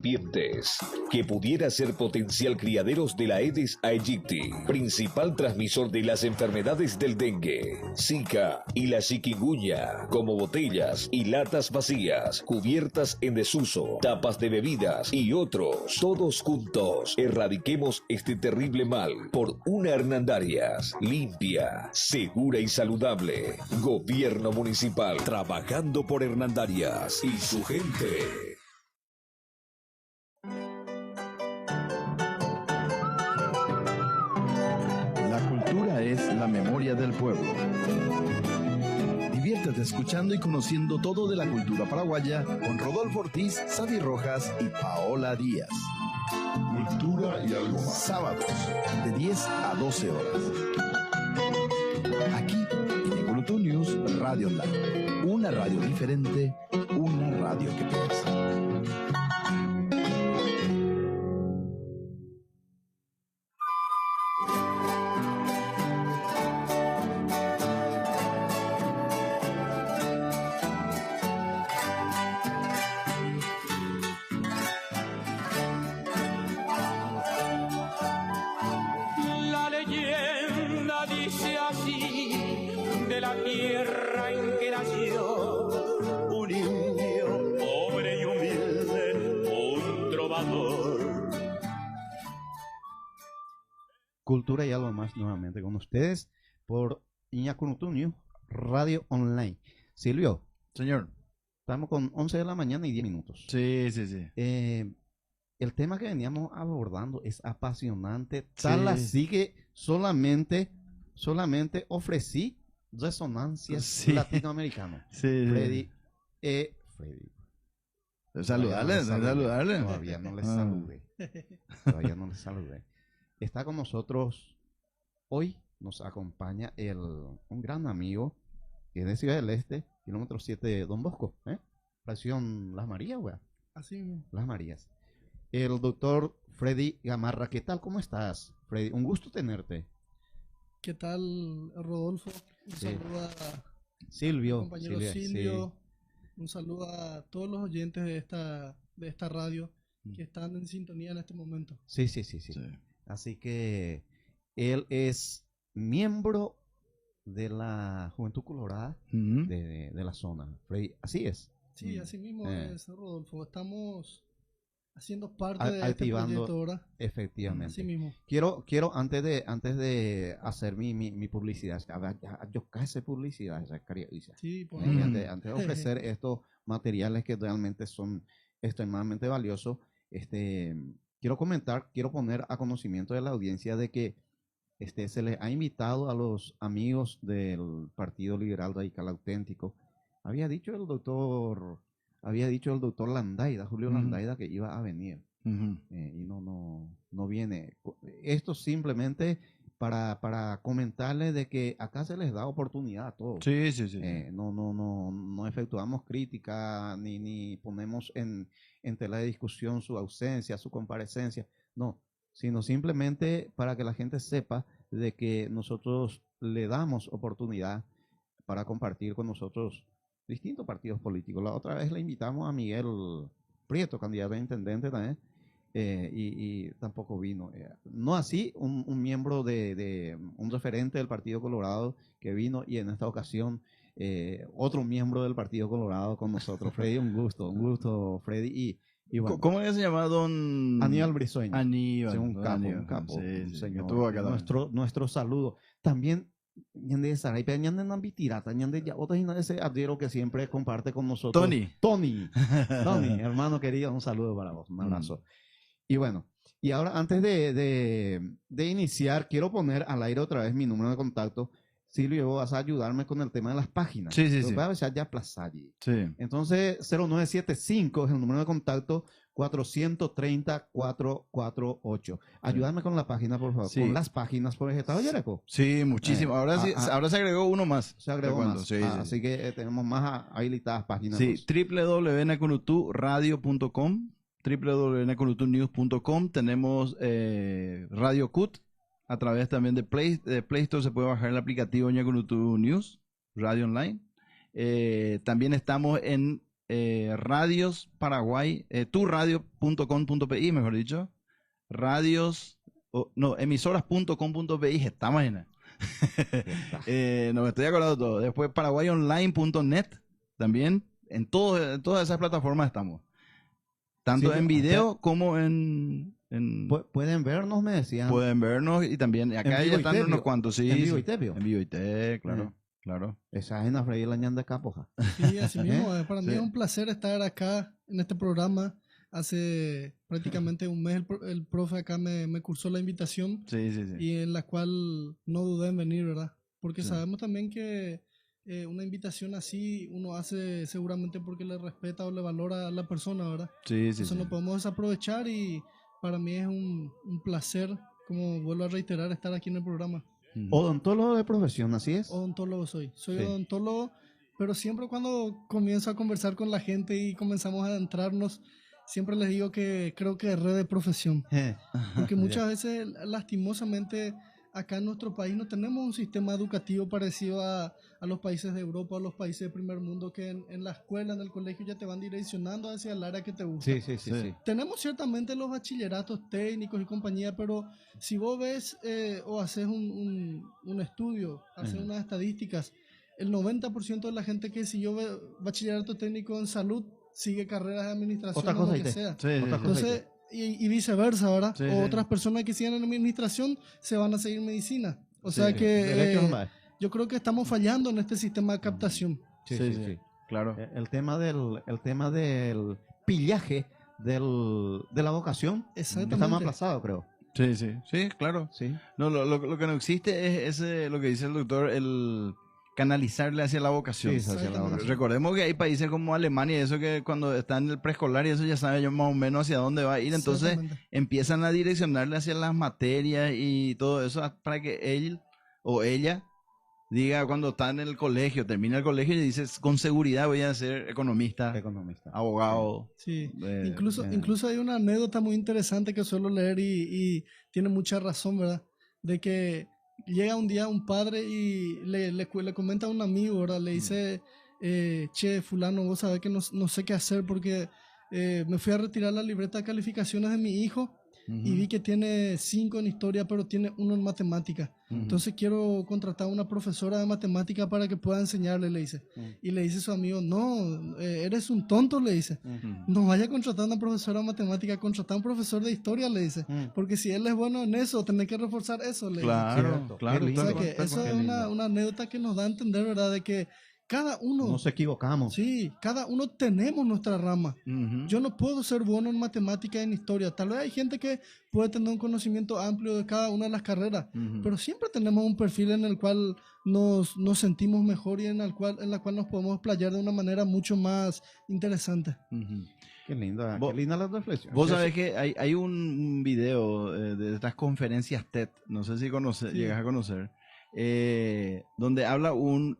serpientes, que pudiera ser potencial criaderos de la Aedes aegypti, principal transmisor de las enfermedades del dengue, Zika y la chikungunya, como botellas y latas vacías, cubiertas en desuso, tapas de bebidas y otros. Todos juntos erradiquemos este terrible mal por una Hernandarias limpia, segura y saludable. Gobierno municipal trabajando por Hernandarias y su gente. La cultura es la memoria del pueblo. Diviértete escuchando y conociendo todo de la cultura paraguaya con Rodolfo Ortiz, Sadi Rojas y Paola Díaz. Cultura y algo más. Sábados, de 10 a 12 horas. Aquí, en Econotu News Radio Online. Una radio diferente, una radio que piensa. Cultura y algo más nuevamente con ustedes por Econotu News Radio Online. Silvio. Señor. Estamos con 11 de la mañana y 10 minutos. Sí, sí, sí. El tema que veníamos abordando es apasionante. Tal así que solamente ofrecí resonancias latinoamericanas. Sí. Freddy. Saludarle. Todavía no le saludé. Está con nosotros hoy, nos acompaña un gran amigo que es de Ciudad del Este, kilómetro 7 de Don Bosco, Fracción Las Marías, güey. Así mismo. Las Marías. El doctor Freddy Gamarra. ¿Qué tal? ¿Cómo estás, Freddy? Un gusto tenerte. ¿Qué tal, Rodolfo? Un saludo a Silvio. compañero Silvio. Sí. Un saludo a todos los oyentes de esta radio que están en sintonía en este momento. Sí. Así que él es miembro de la Juventud Colorada de la zona. Freddy, así es. Sí, así mismo es, Rodolfo. Estamos haciendo parte de este proyecto ahora. Efectivamente. Así mismo. Quiero antes de hacer mi publicidad, yo casi publicidad, sí, por antes de ofrecer estos materiales que realmente son extremadamente valiosos, quiero poner a conocimiento de la audiencia de que se les ha invitado a los amigos del Partido Liberal Radical Auténtico. Había dicho el doctor Landaida, Julio Landaida, que iba a venir. Y no viene. Esto simplemente para comentarles de que acá se les da oportunidad a todos. Sí. No efectuamos crítica ni ponemos en tela de discusión su ausencia, su comparecencia, no, sino simplemente para que la gente sepa de que nosotros le damos oportunidad para compartir con nosotros distintos partidos políticos. La otra vez le invitamos a Miguel Prieto, candidato a intendente también, y tampoco vino. No así un miembro un referente del Partido Colorado que vino, y en esta ocasión otro miembro del Partido Colorado con nosotros. Freddy, un gusto, Freddy. Y bueno, ¿cómo se llama don Aníbal Brizueño? Aníbal. Un capo, un señor. Estuvo acá nuestro saludo. También ñande Saraipa, ñande Nambitirata, ñande ya otra de ese adhiero que siempre comparte con nosotros. Tony, hermano querido, un saludo para vos, un abrazo. Y bueno, y ahora antes de iniciar, quiero poner al aire otra vez mi número de contacto. Silvio, vas a ayudarme con el tema de las páginas. Sí. Voy a ver ya plazar allí. Sí. Entonces, 0975 es el número de contacto, 430-448. Ayúdame con la página, por favor. Sí. Con las páginas, por ejemplo. ¿Estaba Sí, muchísimo. Ahora se agregó uno más. Se agregó más. Sí. Así que tenemos más habilitadas páginas. Sí, www.econotu.radio.com, www.econotunews.com. Tenemos Radio CUT. A través también de Play Store se puede bajar el aplicativo Econotu News Radio Online. También estamos en Radios Paraguay, turradio.com.pi, mejor dicho, emisoras.com.pi, estamos en no me estoy acordando de todo. Después paraguayonline.net también, todas esas plataformas estamos. Tanto Sí, en video como en Pueden vernos, me decían. pueden vernos y también acá En ya Vivo y están Tevio. unos cuantos, sí. En Vivo sí. y Tevio. En Vivo y Te, claro, Eh. claro. Esa es en Afreí la ñanda capoja. Sí, así mismo. Para mí Sí. es un placer estar acá en este programa. Hace prácticamente un mes el profe acá me cursó la invitación Sí, sí, sí. y en la cual no dudé en venir, ¿verdad? Porque Sí. sabemos también que una invitación así uno hace seguramente porque le respeta o le valora a la persona, ¿verdad? Sí, sí, Entonces sí. no podemos desaprovechar y para mí es un placer, como vuelvo a reiterar, estar aquí en el programa. Ujú. Odontólogo de profesión, así es. Odontólogo soy Sí. odontólogo, pero siempre cuando comienzo a conversar con la gente y comenzamos a adentrarnos, siempre les digo que creo que erré de profesión. Porque muchas veces, lastimosamente, acá en nuestro país no tenemos un sistema educativo parecido a los países de Europa o los países de primer mundo que en la escuela, en el colegio ya te van direccionando hacia el área que te gusta. Sí, sí, sí, Sí. sí. Tenemos ciertamente los bachilleratos técnicos y compañía, pero si vos ves o haces un estudio, haces Ajá. unas estadísticas, el 90% de la gente que siguió bachillerato técnico en salud sigue carreras de administración Otra o cosa lo y que te. sea. Sí, sí, Otra sí. cosa. Entonces, y viceversa, ¿verdad? Sí, O sí. otras personas que siguen en administración se van a seguir medicina. O Sí, sea sí. que Derechos humanos. yo creo que estamos fallando en este sistema de captación. Sí, Sí, sí, sí. sí. Claro. El tema del pillaje de la vocación está más Exactamente. aplazado, creo. Sí, sí. Sí, claro. Sí. No, lo que no existe es ese, lo que dice el doctor, el canalizarle hacia la vocación. Sí, hacia la Exactamente. vocación. Recordemos que hay países como Alemania y eso que cuando están en el preescolar y eso ya saben ya más o menos hacia dónde va a ir. Entonces Exactamente. empiezan a direccionarle hacia las materias y todo eso para que él o ella diga cuando está en el colegio, termina el colegio y dice con seguridad voy a ser economista, Economista. abogado. Sí, eh, incluso hay una anécdota muy interesante que suelo leer y tiene mucha razón, ¿verdad? De que llega un día un padre y le comenta a un amigo, ¿verdad? Le dice, che, fulano, vos sabés que no sé qué hacer porque me fui a retirar la libreta de calificaciones de mi hijo y vi que tiene 5 en historia, pero tiene 1 en matemática. Entonces quiero contratar a una profesora de matemática para que pueda enseñarle, le dice. Y le dice su amigo, no, eres un tonto, le dice. No vaya a contratar a una profesora de matemática, contratar a un profesor de historia, le dice. Porque si él es bueno en eso, tenés que reforzar eso, le dice. Claro, Cierto. claro. Qué lindo. O sea claro. que eso es una anécdota que nos da a entender, ¿verdad? De que cada uno, Nos equivocamos. sí, cada uno tenemos nuestra rama. Ujú. Yo no puedo ser bueno en matemática y en historia. Tal vez hay gente que puede tener un conocimiento amplio de cada una de las carreras, Ujú. pero siempre tenemos un perfil en el cual nos sentimos mejor y en la cual nos podemos explayar de una manera mucho más interesante. Ujú. Qué linda, Vos- qué linda la reflexión. Vos Sí, sabés que hay un video de estas conferencias TED, no sé si Sí. llegas a conocer, donde habla un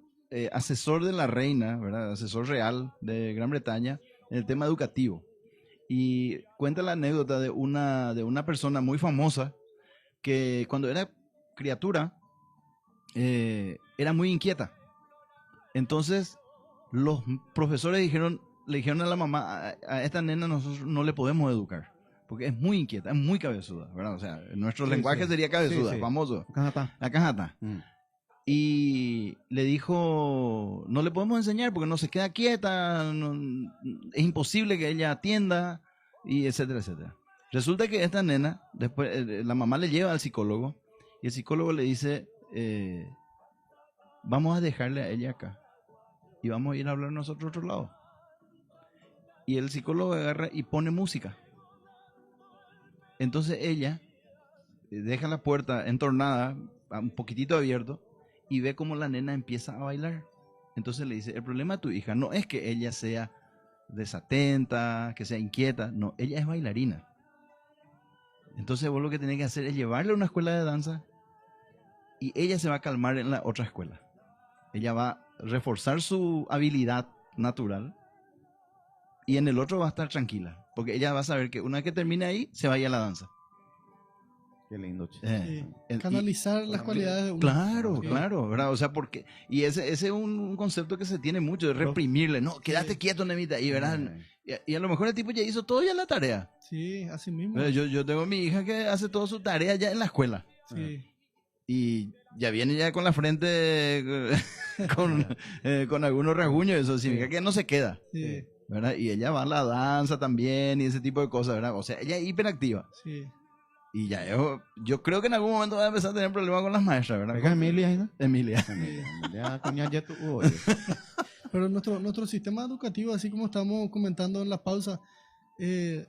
asesor de la reina, ¿verdad? Asesor real de Gran Bretaña en el tema educativo. Y cuenta la anécdota de una persona muy famosa que cuando era criatura era muy inquieta. Entonces los profesores le dijeron a la mamá, a esta nena nosotros no le podemos educar, porque es muy inquieta, es muy cabezuda, ¿verdad? O sea, en nuestro Sí, lenguaje sí. sería cabezuda, Sí, sí. famoso. Acá está. La cajata. Y le dijo, no le podemos enseñar porque no se queda quieta, es imposible que ella atienda, y etcétera, etcétera. Resulta que esta nena, después la mamá le lleva al psicólogo y el psicólogo le dice, vamos a dejarle a ella acá y vamos a ir a hablar nosotros a otro lado. Y el psicólogo agarra y pone música. Entonces ella deja la puerta entornada, un poquitito abierto, y ve cómo la nena empieza a bailar. Entonces le dice, el problema de tu hija no es que ella sea desatenta, que sea inquieta, no, ella es bailarina. Entonces vos lo que tenés que hacer es llevarle a una escuela de danza y ella se va a calmar en la otra escuela. Ella va a reforzar su habilidad natural y en el otro va a estar tranquila, porque ella va a saber que una vez que termine ahí, se va a ir a la danza. Qué lindo, che. Canalizar las cualidades de uno. Claro, Sí. claro, ¿verdad? O sea, porque, y ese es un concepto que se tiene mucho, de reprimirle, no, quédate quieto, Nemita, y verás, y a lo mejor el tipo ya hizo todo ya la tarea. Sí, así mismo. Yo tengo a mi hija que hace toda su tarea ya en la escuela, Sí, y ya viene ya con la frente, con algunos rasguños, eso significa que no se queda, sí, ¿verdad? Y ella va a la danza también, y ese tipo de cosas, ¿verdad? O sea, ella es hiperactiva. sí. Y ya yo creo que en algún momento va a empezar a tener problemas con las maestras, ¿verdad? Venga, Emilia, ¿no? Emilia. Ya, coña, ya tú, oye. Pero nuestro sistema educativo, así como estamos comentando en la pausa,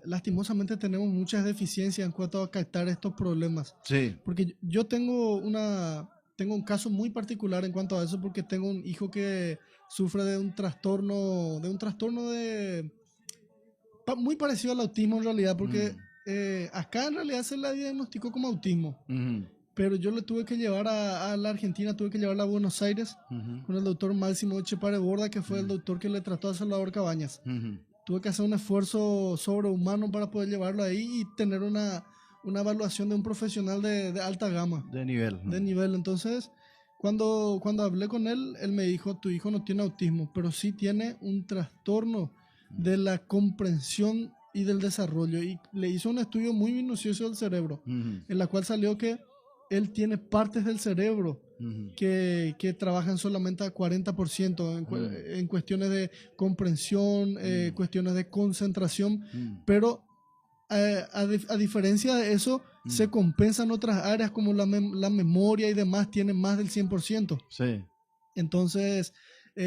lastimosamente tenemos muchas deficiencias en cuanto a captar estos problemas. Sí. Porque yo tengo un caso muy particular en cuanto a eso, porque tengo un hijo que sufre de un trastorno muy parecido al autismo en realidad, porque acá en realidad se le diagnosticó como autismo. Pero yo le tuve que llevar a la Argentina, tuve que llevarla a Buenos Aires con el doctor Máximo Echepare Borda, que fue el doctor que le trató a Salvador Cabañas. Tuve que hacer un esfuerzo sobrehumano para poder llevarlo ahí y tener una evaluación de un profesional de alta gama, De nivel. de nivel. Entonces, cuando hablé con él, él me dijo, tu hijo no tiene autismo, pero sí tiene un trastorno de la comprensión y del desarrollo. Y le hizo un estudio muy minucioso del cerebro, en la cual salió que él tiene partes del cerebro que trabajan solamente a 40% en cuestiones de comprensión, cuestiones de concentración, pero a diferencia de eso, se compensan otras áreas como la memoria y demás, tienen más del 100%. Sí. Entonces,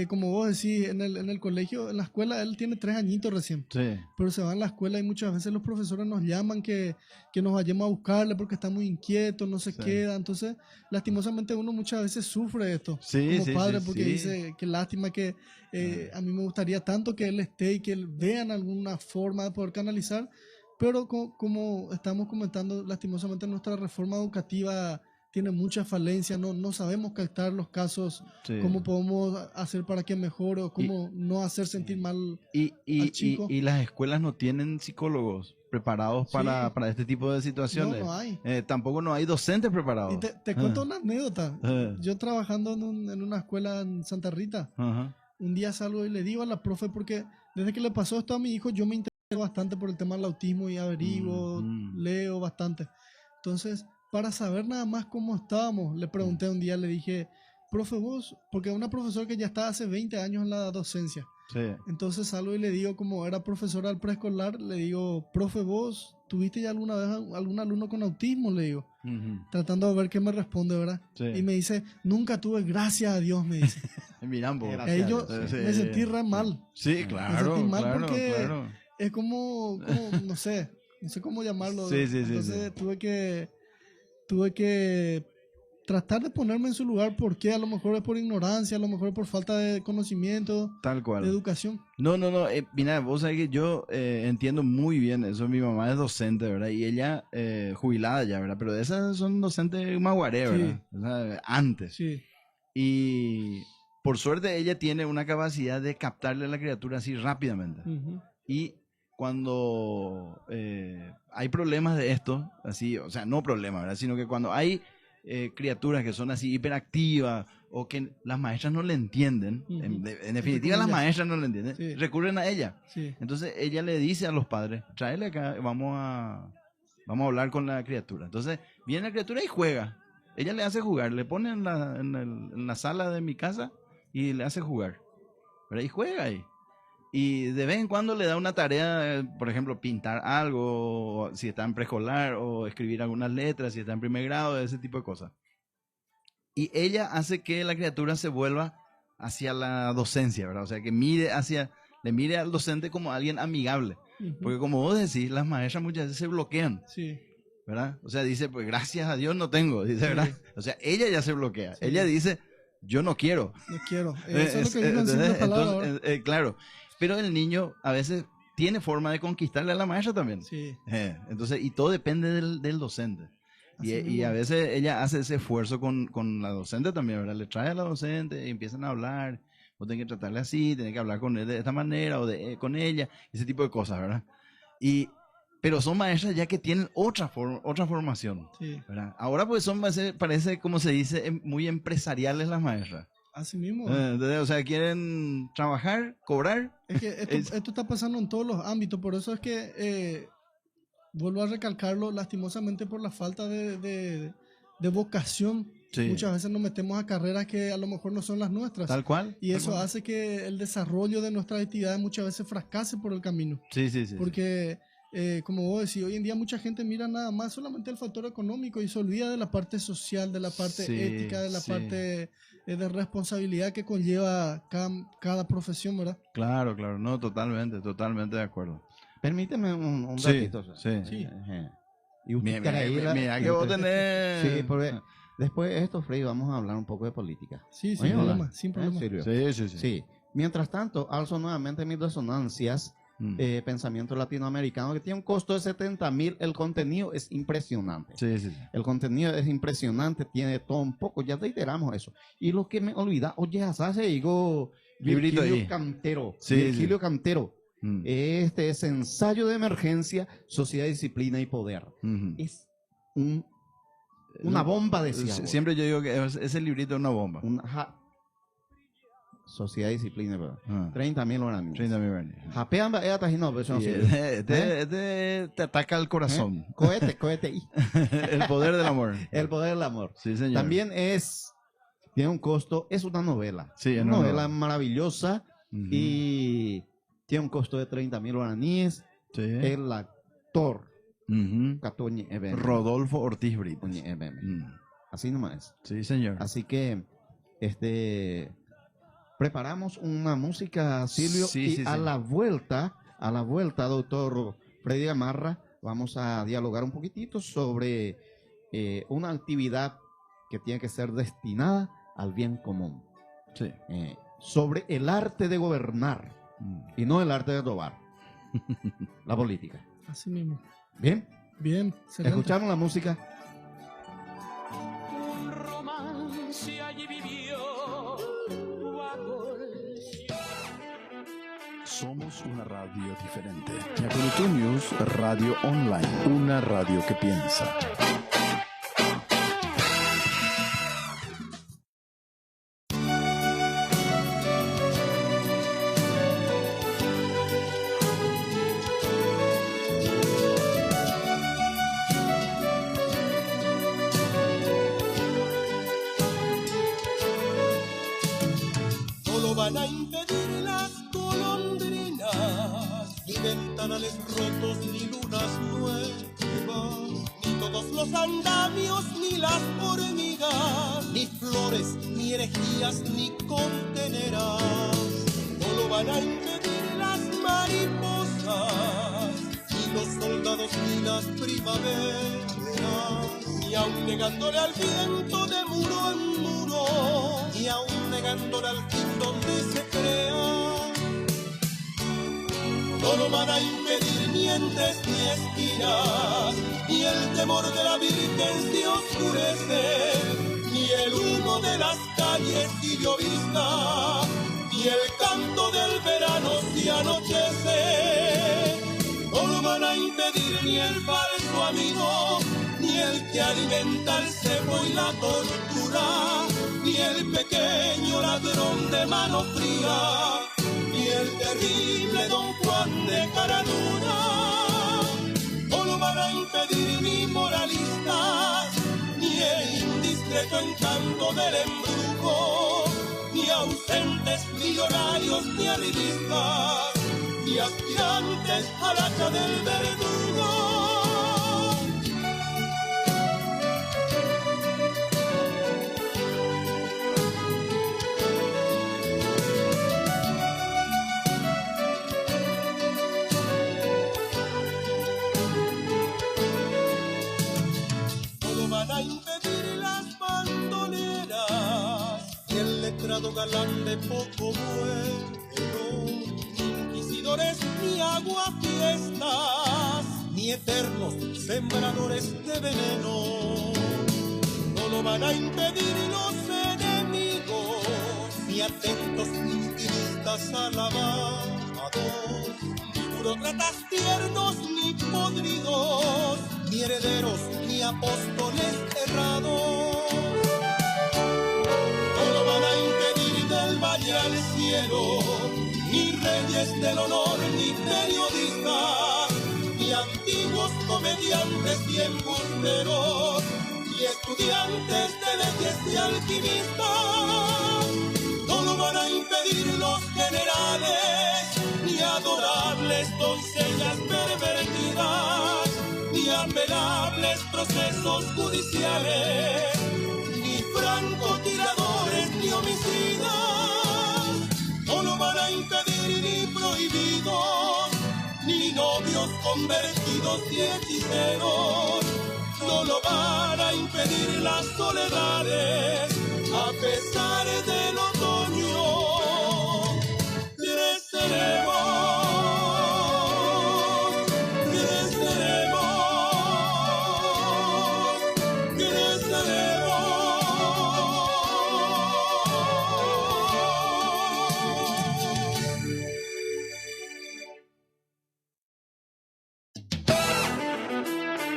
como vos decís, en el colegio, en la escuela, él tiene 3 añitos recién. Sí. Pero se va a la escuela y muchas veces los profesores nos llaman que nos vayamos a buscarle porque está muy inquieto, no se queda. Entonces, lastimosamente uno muchas veces sufre esto como padre porque dice que lástima que a mí me gustaría tanto que él esté y que él vean alguna forma de poder canalizar. Pero como estamos comentando, lastimosamente nuestra reforma educativa tiene muchas falencias, no sabemos captar los casos, cómo podemos hacer para que mejore o cómo no hacer sentir mal al chico. Y las escuelas no tienen psicólogos preparados para este tipo de situaciones. No hay. Tampoco no hay docentes preparados. Y te cuento una anécdota. Yo trabajando en una escuela en Santa Rita, un día salgo y le digo a la profe, porque desde que le pasó esto a mi hijo, yo me interesé bastante por el tema del autismo y averiguo, leo bastante. Entonces, para saber nada más cómo estábamos, le pregunté un día, le dije, profe, vos, porque una profesora que ya está hace 20 años en la docencia. Sí. Entonces salgo y le digo, como era profesora del preescolar, le digo, profe, vos, ¿tuviste ya alguna vez algún alumno con autismo? Le digo, tratando de ver qué me responde, ¿verdad? Sí. Y me dice, nunca tuve, gracias a Dios, me dice. Mirá, yo me sentí re mal. Sí, claro. Me sentí mal porque claro. es como no sé cómo llamarlo. Entonces tuve que tratar de ponerme en su lugar, porque a lo mejor es por ignorancia, a lo mejor es por falta de conocimiento, tal cual, de educación. No, mira, vos sabés que yo entiendo muy bien eso. Mi mamá es docente, ¿verdad? Y ella jubilada ya, ¿verdad? Pero esas son docentes maguaré, ¿verdad? O sea, antes. Sí. Y por suerte ella tiene una capacidad de captarle a la criatura así rápidamente. Y cuando hay problemas de esto, así, o sea, no problemas, ¿verdad? Sino que cuando hay criaturas que son así hiperactivas o que las maestras no le entienden, en definitiva las maestras no le entienden, recurren a ella. Entonces ella le dice a los padres, tráele acá, vamos a hablar con la criatura. Entonces viene la criatura y juega. Ella le hace jugar, le pone en la sala de mi casa y le hace jugar. Pero ahí juega ahí. Y de vez en cuando le da una tarea, por ejemplo, pintar algo, si está en preescolar, o escribir algunas letras, si está en primer grado, ese tipo de cosas. Y ella hace que la criatura se vuelva hacia la docencia, ¿verdad? O sea, que le mire al docente como alguien amigable. Porque como vos decís, las maestras muchas veces se bloquean. Sí. ¿Verdad? O sea, dice, pues gracias a Dios no tengo, dice, ¿verdad? O sea, ella ya se bloquea. Ella dice, yo no quiero. No quiero. Eso es lo que digo en simple palabras. Claro. Pero el niño a veces tiene forma de conquistarle a la maestra también. Sí. Entonces, y todo depende del docente. Y a veces ella hace ese esfuerzo con la docente también, ¿verdad? Le trae a la docente y empiezan a hablar. Vos tenés que tratarle así, tenés que hablar con él de esta manera o con ella, ese tipo de cosas, ¿verdad? Y pero son maestras ya que tienen otra formación. Sí, ¿Verdad? Ahora pues parece, como se dice, muy empresariales las maestras. así mismo. ¿Entendés? O sea, quieren trabajar, cobrar. Es que esto está pasando en todos los ámbitos, por eso es que vuelvo a recalcarlo, lastimosamente por la falta de vocación. Sí. Muchas veces nos metemos a carreras que a lo mejor no son las nuestras. Tal cual. Y eso hace que el desarrollo de nuestras actividades muchas veces fracase por el camino. Sí, sí, sí. Porque, como vos decís, hoy en día mucha gente mira nada más solamente el factor económico y se olvida de la parte social, de la parte Sí, ética, de la sí. parte de responsabilidad que conlleva cada profesión, ¿verdad? Claro, claro. No, totalmente de acuerdo. Permíteme un Sí, ratito. sí. Sí. Y usted Mira, quiere ahí mira que vos tenés... Sí, porque después de esto, Freddy, vamos a hablar un poco de política. Sí, Oye, sin hola. problema, sin problema. Silvio? Sí, sí, sí. Sí. Mientras tanto, alzo nuevamente mis resonancias, pensamiento latinoamericano, que tiene un costo de 70.000. El contenido es impresionante. Sí, sí, sí. El contenido es impresionante, tiene todo un poco, ya reiteramos eso. Y lo que me olvida, oye, hace digo, Librito Virgilio ahí. Cantero. Sí, Virgilio Cantero. Mm. Este es ensayo de emergencia, sociedad, disciplina y poder. Ujú. Es una bomba, decía vos. Siempre yo digo que ese librito es una bomba. Sociedad, disciplina y poder. Ah. 30.000 horas. 30.000 verdes. Japeamba, no, pero eso no Sí, sirve. este te ataca el corazón. Cohete. El poder del amor. El poder del amor. Sí, señor. También tiene un costo, es una novela. Sí, es una una novela novela. maravillosa Ujú. y tiene un costo de 30.000 guaraníes. Sí. El actor, Ujú. Catoñe Eben. Rodolfo Ortiz Brites. Coñe Eben. Mm. Así nomás. Sí, señor. Así que, preparamos una música, Silvio, Sí, y sí, a sí. la vuelta, doctor Freddy Gamarra, vamos a dialogar un poquitito sobre una actividad que tiene que ser destinada al bien común, Sí. sobre el arte de gobernar Mm. y no el arte de robar, la política. Así mismo. ¿Bien? Bien, excelente. ¿Escucharon la música? Un romance allí vivió Somos una radio diferente. Yakurutu News Radio Online. Una radio que piensa. No lo van a impedir las golondrinas, ni ventanales rotos, ni lunas nuevas, ni todos los andamios, ni las hormigas, ni flores, ni herejías, ni conteneras. No lo van a impedir las mariposas, ni los soldados, ni las primaveras, ni aun negándole al viento de muro en muro, ni aun negándole al fin donde se crea. No lo van a impedir ni entes ni espinas, ni el temor de la Virgen se oscurece, ni el humo de las calles y llovizna, ni el canto del verano se anochece. No lo van a impedir ni el falso amigo, ni el que alimenta el cepo y la tortura, ni el pequeño ladrón de mano fría, ni el terrible Don Juan de cara dura. No lo van a impedir ni moralistas, ni el indiscreto encanto del embrujo, ni ausentes millonarios ni arribistas, ni aspirantes al hacha del verdugo. Van a impedir las bandoleras y el letrado galán de poco vuelo, ni inquisidores ni aguafiestas, ni eternos sembradores de veneno. No lo van a impedir los enemigos, ni atentos intimistas alabados, ni burócratas tiernos, ni podridos, ni herederos, ni apóstoles errados. No lo van a impedir del valle al cielo, ni reyes del honor, ni periodistas, ni antiguos comediantes y embusteros, ni estudiantes de leyes y alquimistas. No lo van a impedir los generales, ni adorables doncellas pervertidas, ni apelables procesos judiciales, ni francotiradores, ni homicidas. No lo van a impedir ni prohibidos, ni novios convertidos y hechiceros. No lo van a impedir las soledades, a pesar del otoño. Creceremos, creceremos, creceremos.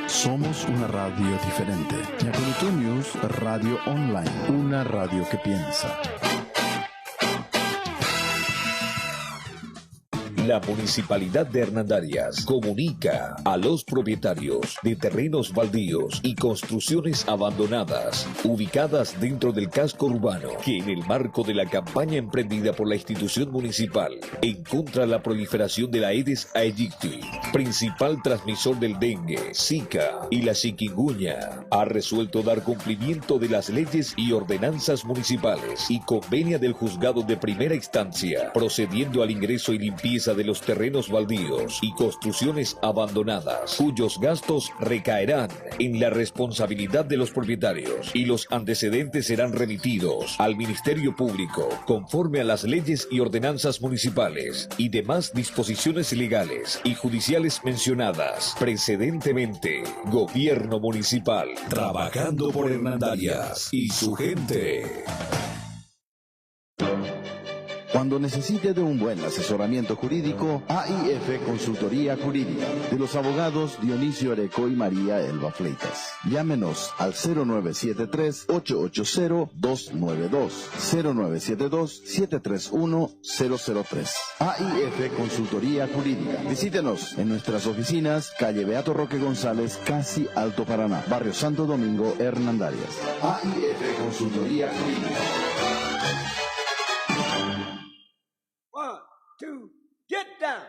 Somos una radio diferente. Yacurutu News Radio Online, una radio que piensa. La Municipalidad de Hernandarias comunica a los propietarios de terrenos baldíos y construcciones abandonadas ubicadas dentro del casco urbano que en el marco de la campaña emprendida por la institución municipal en contra de la proliferación de la Aedes aegypti, principal transmisor del dengue, Zika y la chikungunya, ha resuelto dar cumplimiento de las leyes y ordenanzas municipales y convenia del juzgado de primera instancia, procediendo al ingreso y limpieza de los terrenos baldíos y construcciones abandonadas, cuyos gastos recaerán en la responsabilidad de los propietarios y los antecedentes serán remitidos al Ministerio Público conforme a las leyes y ordenanzas municipales y demás disposiciones legales y judiciales mencionadas precedentemente. Gobierno Municipal, trabajando por Hernandarias y su gente. Cuando necesite de un buen asesoramiento jurídico, AIF Consultoría Jurídica, de los abogados Dionisio Areco y María Elba Fleitas. Llámenos al 0973-880-292, 0972-731-003. AIF Consultoría Jurídica. Visítenos en nuestras oficinas, calle Beato Roque González, casi Alto Paraná, Barrio Santo Domingo, Hernandarias. AIF Consultoría Jurídica. 1, 2, get down.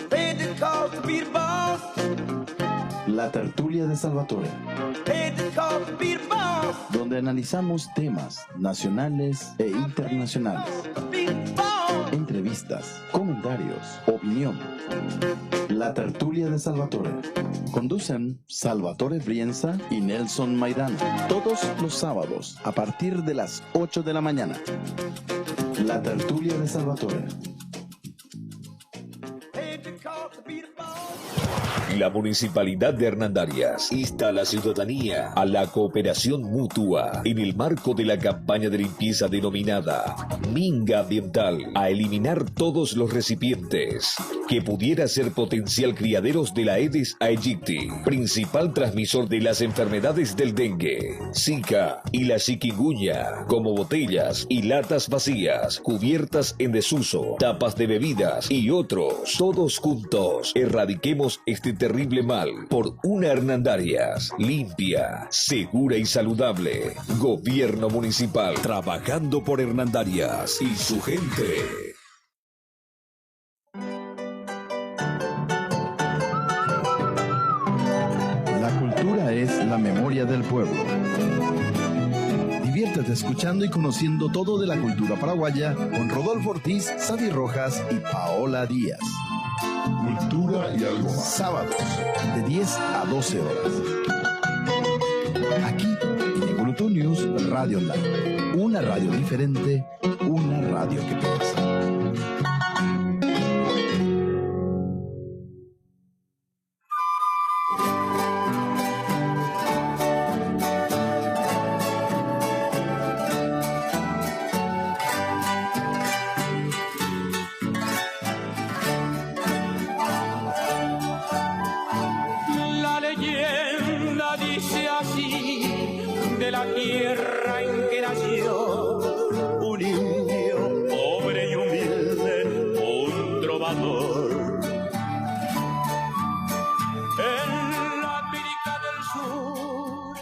Paid the cost to be the boss. La tertulia de Salvatore, Paid the cost to be the boss. donde analizamos temas nacionales e internacionales. Be the boss. Entrevistas, comentarios, opinión. La tertulia de Salvatore. Conducen Salvatore Brienza y Nelson Maidana. Todos los sábados a partir de las 8 de la mañana. La tertulia de Salvatore. Paid the cost to be the boss. La Municipalidad de Hernandarias insta a la ciudadanía a la cooperación mutua en el marco de la campaña de limpieza denominada Minga Ambiental, a eliminar todos los recipientes que pudiera ser potencial criaderos de la Aedes aegypti, principal transmisor de las enfermedades del dengue, Zika y la chikungunya, como botellas y latas vacías, cubiertas en desuso, tapas de bebidas y otros. Todos juntos erradiquemos este terrible mal por una Hernandarias limpia, segura y saludable. Gobierno Municipal, trabajando por Hernandarias y su gente. La cultura es la memoria del pueblo. Diviértete escuchando y conociendo todo de la cultura paraguaya con Rodolfo Ortiz, Sadi Rojas y Paola Díaz. Cultura y algo más. Sábados, de 10 a 12 horas. Aquí, en Yacurutu News Radio Online. Una radio diferente, una radio que piensa. de la tierra en que nació un indio pobre y humilde, un trovador. En la América del Sur,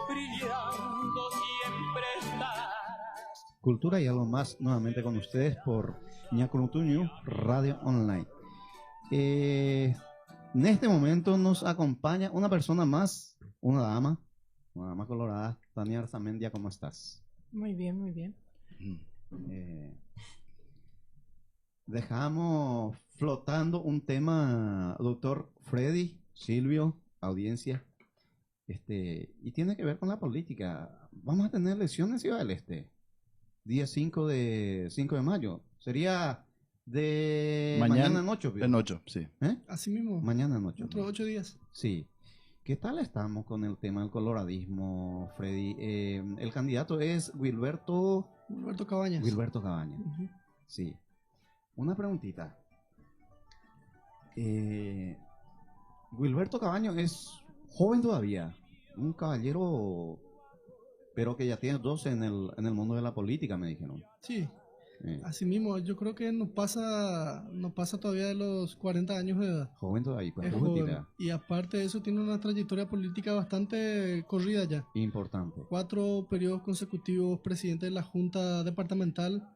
brillando siempre estarás. Cultura y algo más nuevamente con ustedes por Ñacrutuño Radio Online. En este momento nos acompaña una persona más, una dama colorada. Tania Arzamendia, ¿cómo estás? Muy bien, muy bien. Dejamos flotando un tema, doctor Freddy, Silvio, audiencia, y tiene que ver con la política. Vamos a tener elecciones en Ciudad del Este, día 5 de mayo. Sería de mañana en 8. En 8, sí. Así mismo. Mañana en 8. Dentro de 8 días. Sí. ¿Qué tal estamos con el tema del coloradismo, Freddy? El candidato es Wilberto Cabañas. Uh-huh. Sí. Una preguntita. Wilberto Cabañas es joven todavía, un caballero, pero que ya tiene 12 en el mundo de la política, me dijeron. Sí. Así mismo, yo creo que no pasa todavía de los 40 años de edad. Joven todavía, pues es joven. Y aparte de eso tiene una trayectoria política bastante corrida ya. Importante. 4 periodos consecutivos presidente de la Junta Departamental,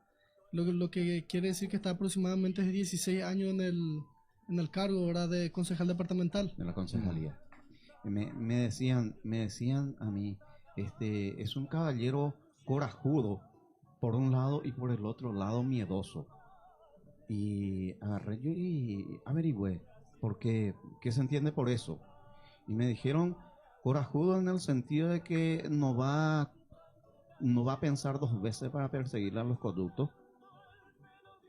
lo que quiere decir que está aproximadamente 16 años en el cargo, ¿verdad?, de concejal departamental. De la concejalía. Me decían a mí, es un caballero corajudo por un lado y por el otro lado miedoso. Y agarré yo y averigüé qué se entiende por eso. Y me dijeron corajudo en el sentido de que no va a pensar 2 veces para perseguir a los corruptos.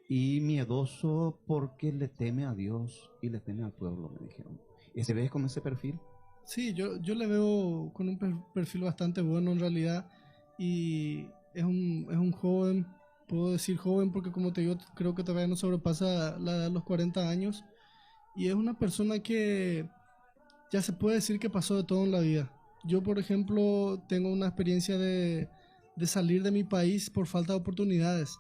Y miedoso porque le teme a Dios y le teme al pueblo, me dijeron. ¿Y se ve con ese perfil? Sí, yo le veo con un perfil bastante bueno en realidad. Y es un joven, puedo decir joven porque como te digo, creo que todavía no sobrepasa la edad de los 40 años. Y es una persona que ya se puede decir que pasó de todo en la vida. Yo, por ejemplo, tengo una experiencia de salir de mi país por falta de oportunidades,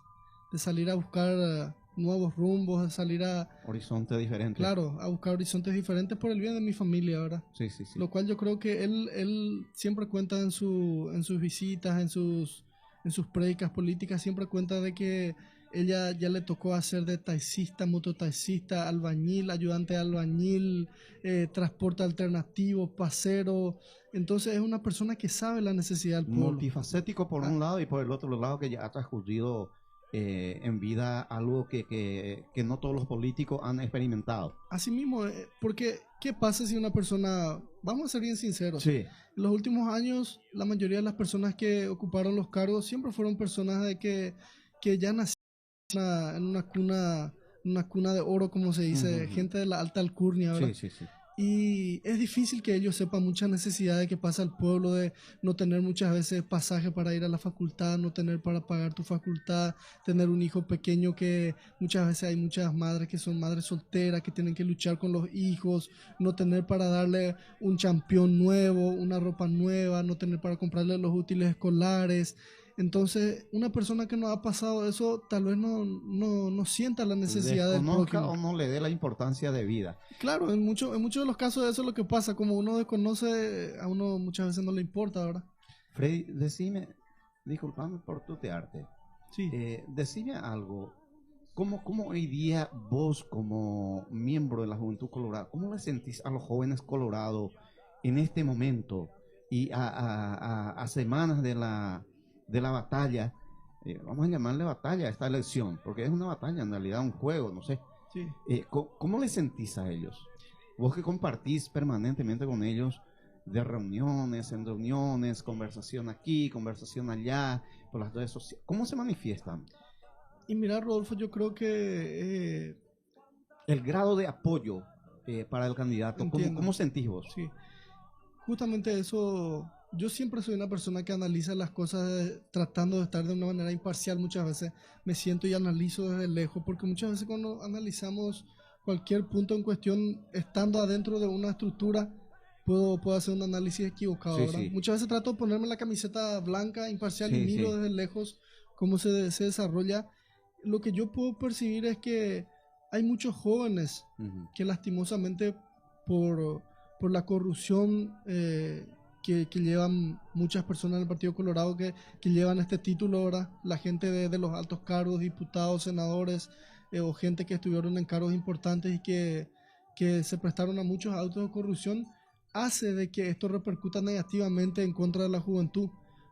de salir a buscar nuevos rumbos, de salir a... Horizontes diferentes. Claro, a buscar horizontes diferentes por el bien de mi familia, ¿verdad? Sí. Lo cual yo creo que él siempre cuenta en sus visitas, en sus prédicas políticas, siempre cuenta de que ella ya le tocó hacer de taxista, mototaxista, albañil, ayudante de albañil, transporte alternativo, pasero. Entonces es una persona que sabe la necesidad del pueblo. Multifacético por un lado y por el otro lado que ya ha transcurrido en vida algo que no todos los políticos han experimentado. Así mismo, porque ¿qué pasa si una persona, vamos a ser bien sinceros, sí, en los últimos años la mayoría de las personas que ocuparon los cargos siempre fueron personas de que ya nacieron en una cuna de oro, como se dice, gente de la alta alcurnia, ¿verdad? Sí. Y es difícil que ellos sepan muchas necesidades que pasa el pueblo, de no tener muchas veces pasaje para ir a la facultad, no tener para pagar tu facultad, tener un hijo pequeño, que muchas veces hay muchas madres que son madres solteras, que tienen que luchar con los hijos, no tener para darle un champión nuevo, una ropa nueva, no tener para comprarle los útiles escolares. Entonces, una persona que no ha pasado eso tal vez no sienta la necesidad del prójimo. O no le dé la importancia de vida. Claro, en muchos de los casos eso es lo que pasa. Como uno desconoce, a uno muchas veces no le importa, ¿verdad? Freddy, decime, disculpame por tutearte. Sí. Decime algo. ¿Cómo hoy día vos, como miembro de la Juventud Colorada, cómo le sentís a los jóvenes colorados en este momento y a semanas de la batalla, vamos a llamarle batalla a esta elección, porque es una batalla en realidad, un juego, no sé. Sí. ¿Cómo le sentís a ellos? Vos que compartís permanentemente con ellos, de reuniones, en reuniones, conversación aquí, conversación allá, por las redes sociales, ¿cómo se manifiestan? Y mira, Rodolfo, yo creo que... el grado de apoyo para el candidato, ¿cómo sentís vos? Sí, justamente eso. Yo siempre soy una persona que analiza las cosas tratando de estar de una manera imparcial. Muchas veces me siento y analizo desde lejos, porque muchas veces cuando analizamos cualquier punto en cuestión, estando adentro de una estructura, puedo hacer un análisis equivocado, Sí, ¿verdad? sí. Muchas veces trato de ponerme la camiseta blanca, imparcial, Sí, y miro sí. desde lejos cómo se desarrolla. Lo que yo puedo percibir es que hay muchos jóvenes Ujú. que lastimosamente por la corrupción que llevan muchas personas en el Partido Colorado que llevan este título ahora, la gente de los altos cargos, diputados, senadores o gente que estuvieron en cargos importantes y que se prestaron a muchos actos de corrupción, hace de que esto repercuta negativamente en contra de la juventud.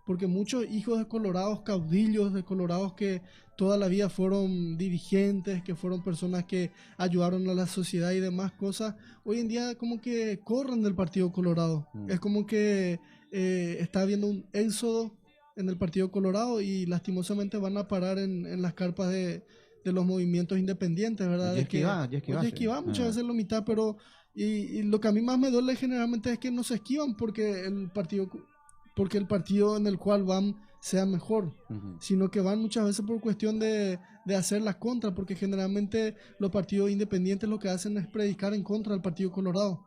Porque muchos hijos de colorados, caudillos de colorados que toda la vida fueron dirigentes, que fueron personas que ayudaron a la sociedad y demás cosas, hoy en día como que corren del Partido Colorado. Es como que está habiendo un éxodo en el Partido Colorado y lastimosamente van a parar en las carpas de los movimientos independientes, ¿verdad? Y esquivar, Muchas veces la mitad, pero y lo que a mí más me duele generalmente es que no se esquivan porque el partido en el cual van sea mejor, sino que van muchas veces por cuestión de hacer la contra, porque generalmente los partidos independientes lo que hacen es predicar en contra del Partido Colorado.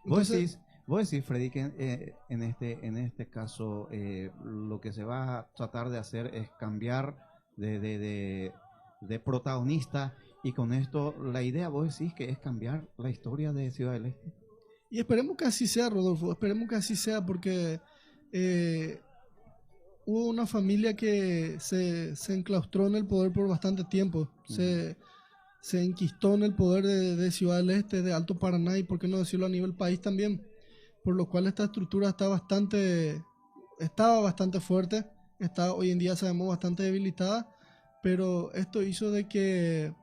Entonces, Vos decís, Freddy, que en este caso lo que se va a tratar de hacer es cambiar de protagonista, y con esto la idea, vos decís, que es cambiar la historia de Ciudad del Este. y esperemos que así sea, Rodolfo, esperemos que así sea, porque hubo una familia que se enclaustró en el poder por bastante tiempo, se enquistó en el poder de Ciudad del Este, de Alto Paraná, y por qué no decirlo a nivel país también, por lo cual esta estructura estaba bastante fuerte, está hoy en día sabemos bastante debilitada, pero esto hizo de que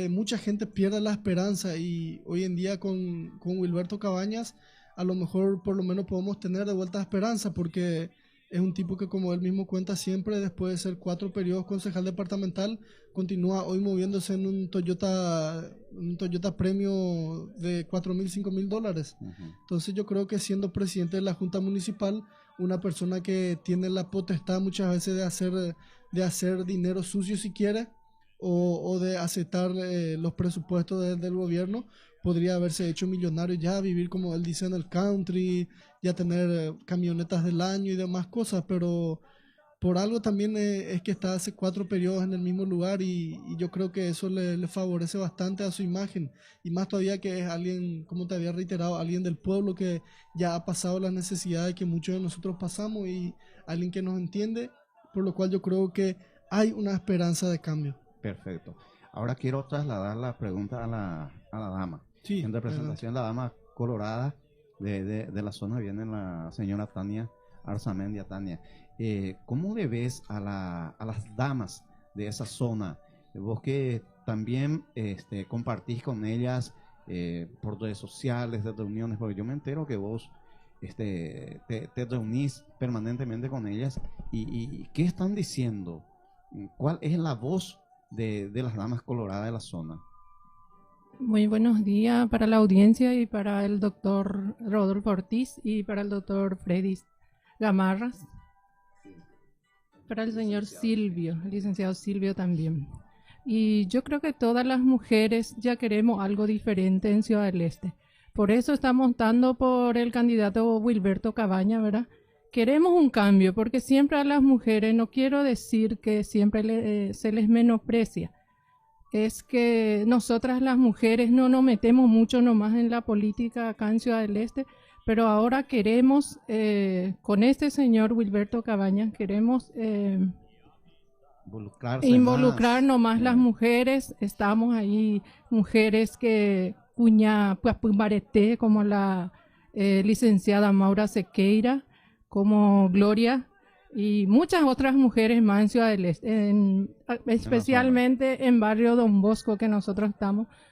mucha gente pierda la esperanza, y hoy en día con Wilberto Cabañas a lo mejor por lo menos podemos tener de vuelta esperanza, porque es un tipo que, como él mismo cuenta siempre, después de ser 4 periodos concejal departamental, continúa hoy moviéndose en un Toyota Premio de $4,000, $5,000. Entonces yo creo que siendo presidente de la Junta Municipal, una persona que tiene la potestad muchas veces de hacer dinero sucio si quiere, o de aceptar los presupuestos del gobierno, podría haberse hecho millonario ya, vivir como él dice en el country, ya tener camionetas del año y demás cosas, pero por algo también es que está hace 4 periodos en el mismo lugar, y yo creo que eso le favorece bastante a su imagen, y más todavía que es alguien, como te había reiterado, alguien del pueblo que ya ha pasado las necesidades que muchos de nosotros pasamos, y alguien que nos entiende, por lo cual yo creo que hay una esperanza de cambio. Perfecto. Ahora quiero trasladar la pregunta a la dama. Sí, en representación de la dama colorada de la zona viene la señora Tania Arzamendia. Tania, ¿cómo le ves a las damas de esa zona? Vos que también compartís con ellas por redes sociales, de reuniones, porque yo me entero que vos te reunís permanentemente con ellas, y ¿qué están diciendo? ¿Cuál es la voz de las damas coloradas de la zona? Muy buenos días para la audiencia y para el doctor Rodolfo Ortiz y para el doctor Freddy Gamarras, para el señor Silvio, el licenciado Silvio también. Y yo creo que todas las mujeres ya queremos algo diferente en Ciudad del Este. Por eso estamos votando por el candidato Wilberto Cabañas, ¿verdad? Queremos un cambio, porque siempre a las mujeres, no quiero decir que siempre se les menosprecia, es que nosotras las mujeres no nos metemos mucho nomás en la política acá en Ciudad del Este, pero ahora queremos, con este señor Wilberto Cabañas, queremos involucrar nomás las mujeres. Estamos ahí, mujeres que cuña Puapumarete, como la licenciada Maura Sequeira, como Gloria, y muchas otras mujeres más en Ciudad del Este, especialmente en barrio Don Bosco, que nosotros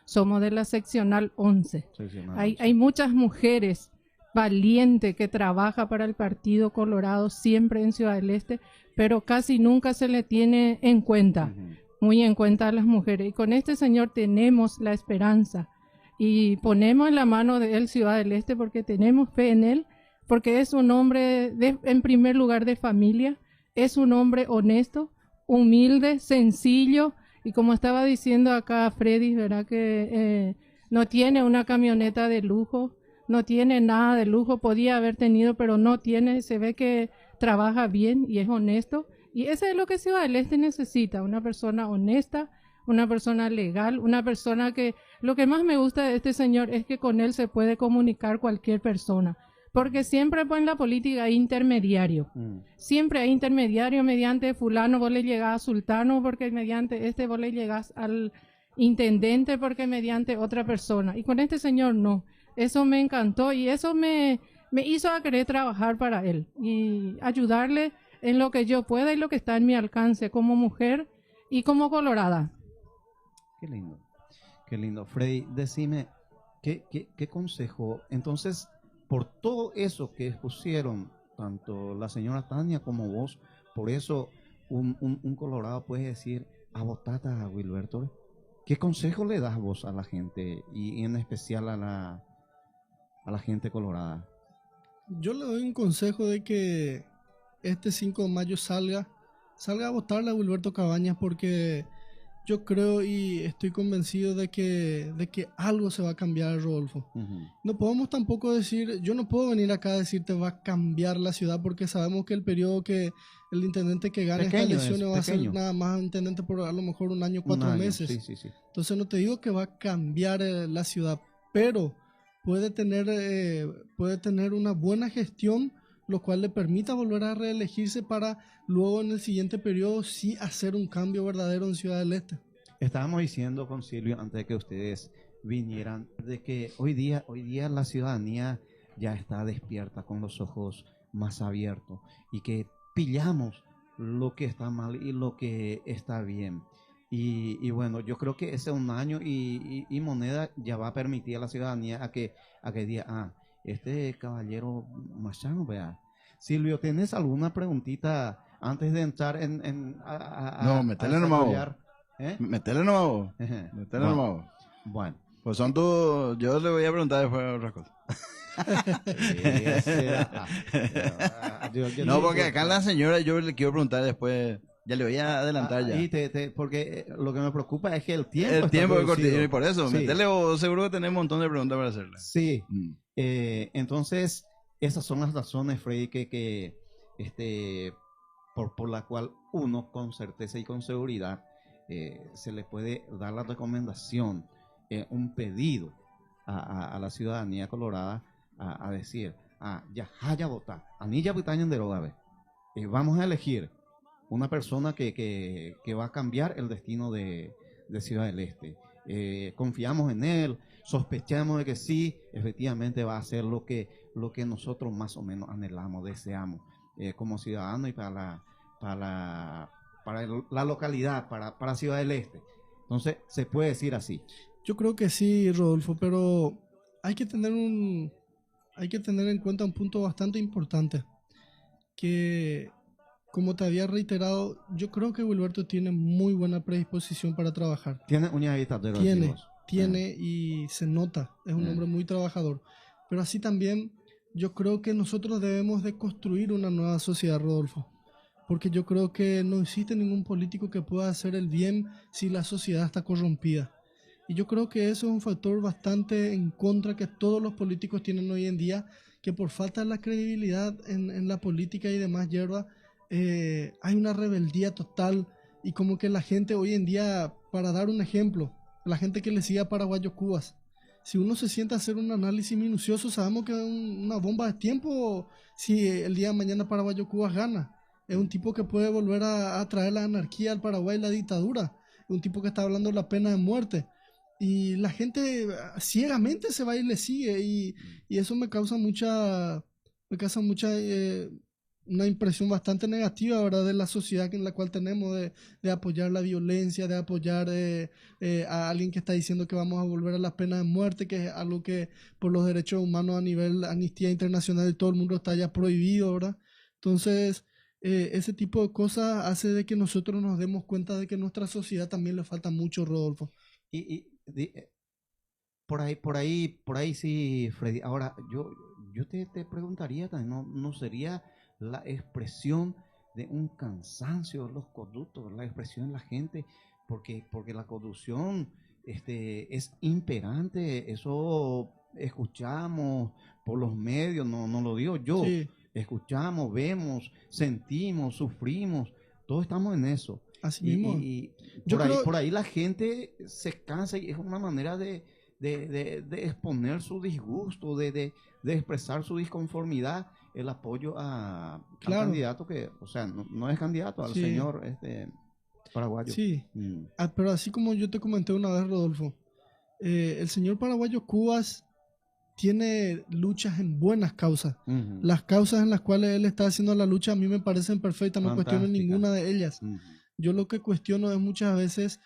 somos de la seccional 11. Hay muchas mujeres valientes que trabajan para el Partido Colorado siempre en Ciudad del Este, pero casi nunca se le tiene en cuenta, muy en cuenta a las mujeres. Y con este señor tenemos la esperanza, y ponemos en la mano de él Ciudad del Este, porque tenemos fe en él, porque es un hombre, en primer lugar, de familia, es un hombre honesto, humilde, sencillo, y como estaba diciendo acá Freddy, ¿verdad? Que no tiene una camioneta de lujo, no tiene nada de lujo, podía haber tenido, pero no tiene, se ve que trabaja bien y es honesto. Y eso es lo que Ciudad del Este necesita, una persona honesta, una persona legal, una persona que, lo que más me gusta de este señor es que con él se puede comunicar cualquier persona. Porque siempre pues, en la política hay intermediario. Siempre hay intermediario mediante fulano, vos le llegás a sultano, porque mediante este vos le llegás al intendente, porque mediante otra persona. Y con este señor no. Eso me encantó y eso me hizo a querer trabajar para él y ayudarle en lo que yo pueda y lo que está en mi alcance como mujer y como colorada. Qué lindo, qué lindo. Freddy, decime, ¿qué consejo? Entonces, por todo eso que expusieron, tanto la señora Tania como vos, por eso un colorado puede decir, a votar a Wilberto. ¿Qué consejo le das vos a la gente y en especial a la gente colorada? Yo le doy un consejo de que este 5 de mayo salga a votarle a Wilberto Cabañas, porque yo creo y estoy convencido de que algo se va a cambiar, Rodolfo. No podemos tampoco decir, yo no puedo venir acá a decirte va a cambiar la ciudad, porque sabemos que el periodo que el intendente que gane estas elecciones va a ser nada más intendente por a lo mejor un año, 4 meses. Sí. Entonces no te digo que va a cambiar la ciudad, pero puede tener una buena gestión, lo cual le permita volver a reelegirse para luego en el siguiente periodo sí hacer un cambio verdadero en Ciudad del Este. Estábamos diciendo con Silvio antes de que ustedes vinieran de que hoy día la ciudadanía ya está despierta con los ojos más abiertos y que pillamos lo que está mal y lo que está bien. Y bueno, yo creo que ese es un año y Moneda ya va a permitir a la ciudadanía a que diga, este caballero Machado, vea. Silvio, ¿tienes alguna preguntita antes de entrar No, metele nomás. Metele nomás. Metele nomás. Bueno. Pues son tú, yo le voy a preguntar después otra cosa. No, porque acá la señora yo le quiero preguntar después. Ya le voy a adelantar ya. Porque lo que me preocupa es que el tiempo es cortito, y por eso, sí. Metele, seguro que tenemos un montón de preguntas para hacerle. Sí. Entonces, esas son las razones, Freddy, que por la cual uno con certeza y con seguridad se le puede dar la recomendación, un pedido a la ciudadanía colorada a decir, ya votar, anilla butaña de Rogabe, vamos a elegir una persona que va a cambiar el destino de Ciudad del Este. Confiamos en él, sospechamos de que sí, efectivamente va a hacer lo que nosotros más o menos anhelamos, deseamos como ciudadanos y para la localidad, para Ciudad del Este. Entonces, se puede decir así. Yo creo que sí, Rodolfo, pero hay que tener en cuenta un punto bastante importante, que como te había reiterado, yo creo que Wilberto tiene muy buena predisposición para trabajar. Tiene uñas de tatero. Tiene y se nota, es un hombre muy trabajador. Pero así también yo creo que nosotros debemos de construir una nueva sociedad, Rodolfo. Porque yo creo que no existe ningún político que pueda hacer el bien si la sociedad está corrompida. Y yo creo que eso es un factor bastante en contra que todos los políticos tienen hoy en día, que por falta de la credibilidad en la política y demás hierba, hay una rebeldía total y como que la gente hoy en día, para dar un ejemplo, la gente que le sigue a Paraguayo Cubas, si uno se sienta a hacer un análisis minucioso, sabemos que es una bomba de tiempo si el día de mañana Paraguayo Cubas gana. Es un tipo que puede volver a traer la anarquía al Paraguay, la dictadura. Es un tipo que está hablando de la pena de muerte. Y la gente ciegamente se va y le sigue. Y eso me causa una impresión bastante negativa, ¿verdad?, de la sociedad en la cual tenemos, de apoyar la violencia, de apoyar a alguien que está diciendo que vamos a volver a la pena de muerte, que es algo que por los derechos humanos a nivel Amnistía Internacional y todo el mundo está ya prohibido, ¿verdad? Entonces, ese tipo de cosas hace de que nosotros nos demos cuenta de que a nuestra sociedad también le falta mucho, Rodolfo. Por ahí sí, Freddy. Ahora, yo te preguntaría también, ¿no sería la expresión de un cansancio de los conductos, la expresión de la gente, porque la corrupción es imperante? Eso escuchamos por los medios, no lo digo yo, Sí, escuchamos, vemos, sentimos, sufrimos, todos estamos en eso. así Y, mismo. Yo creo, por ahí la gente se cansa y es una manera de exponer su disgusto, de expresar su disconformidad, el apoyo al claro, candidato que, o sea, no es candidato, al sí, señor paraguayo. sí. Mm. Pero así como yo te comenté una vez, Rodolfo, el señor paraguayo Cubas tiene luchas en buenas causas. Ujú. Las causas en las cuales él está haciendo la lucha a mí me parecen perfectas, no cuestiono Fantástica. ninguna de ellas. Ujú. Yo lo que cuestiono es muchas veces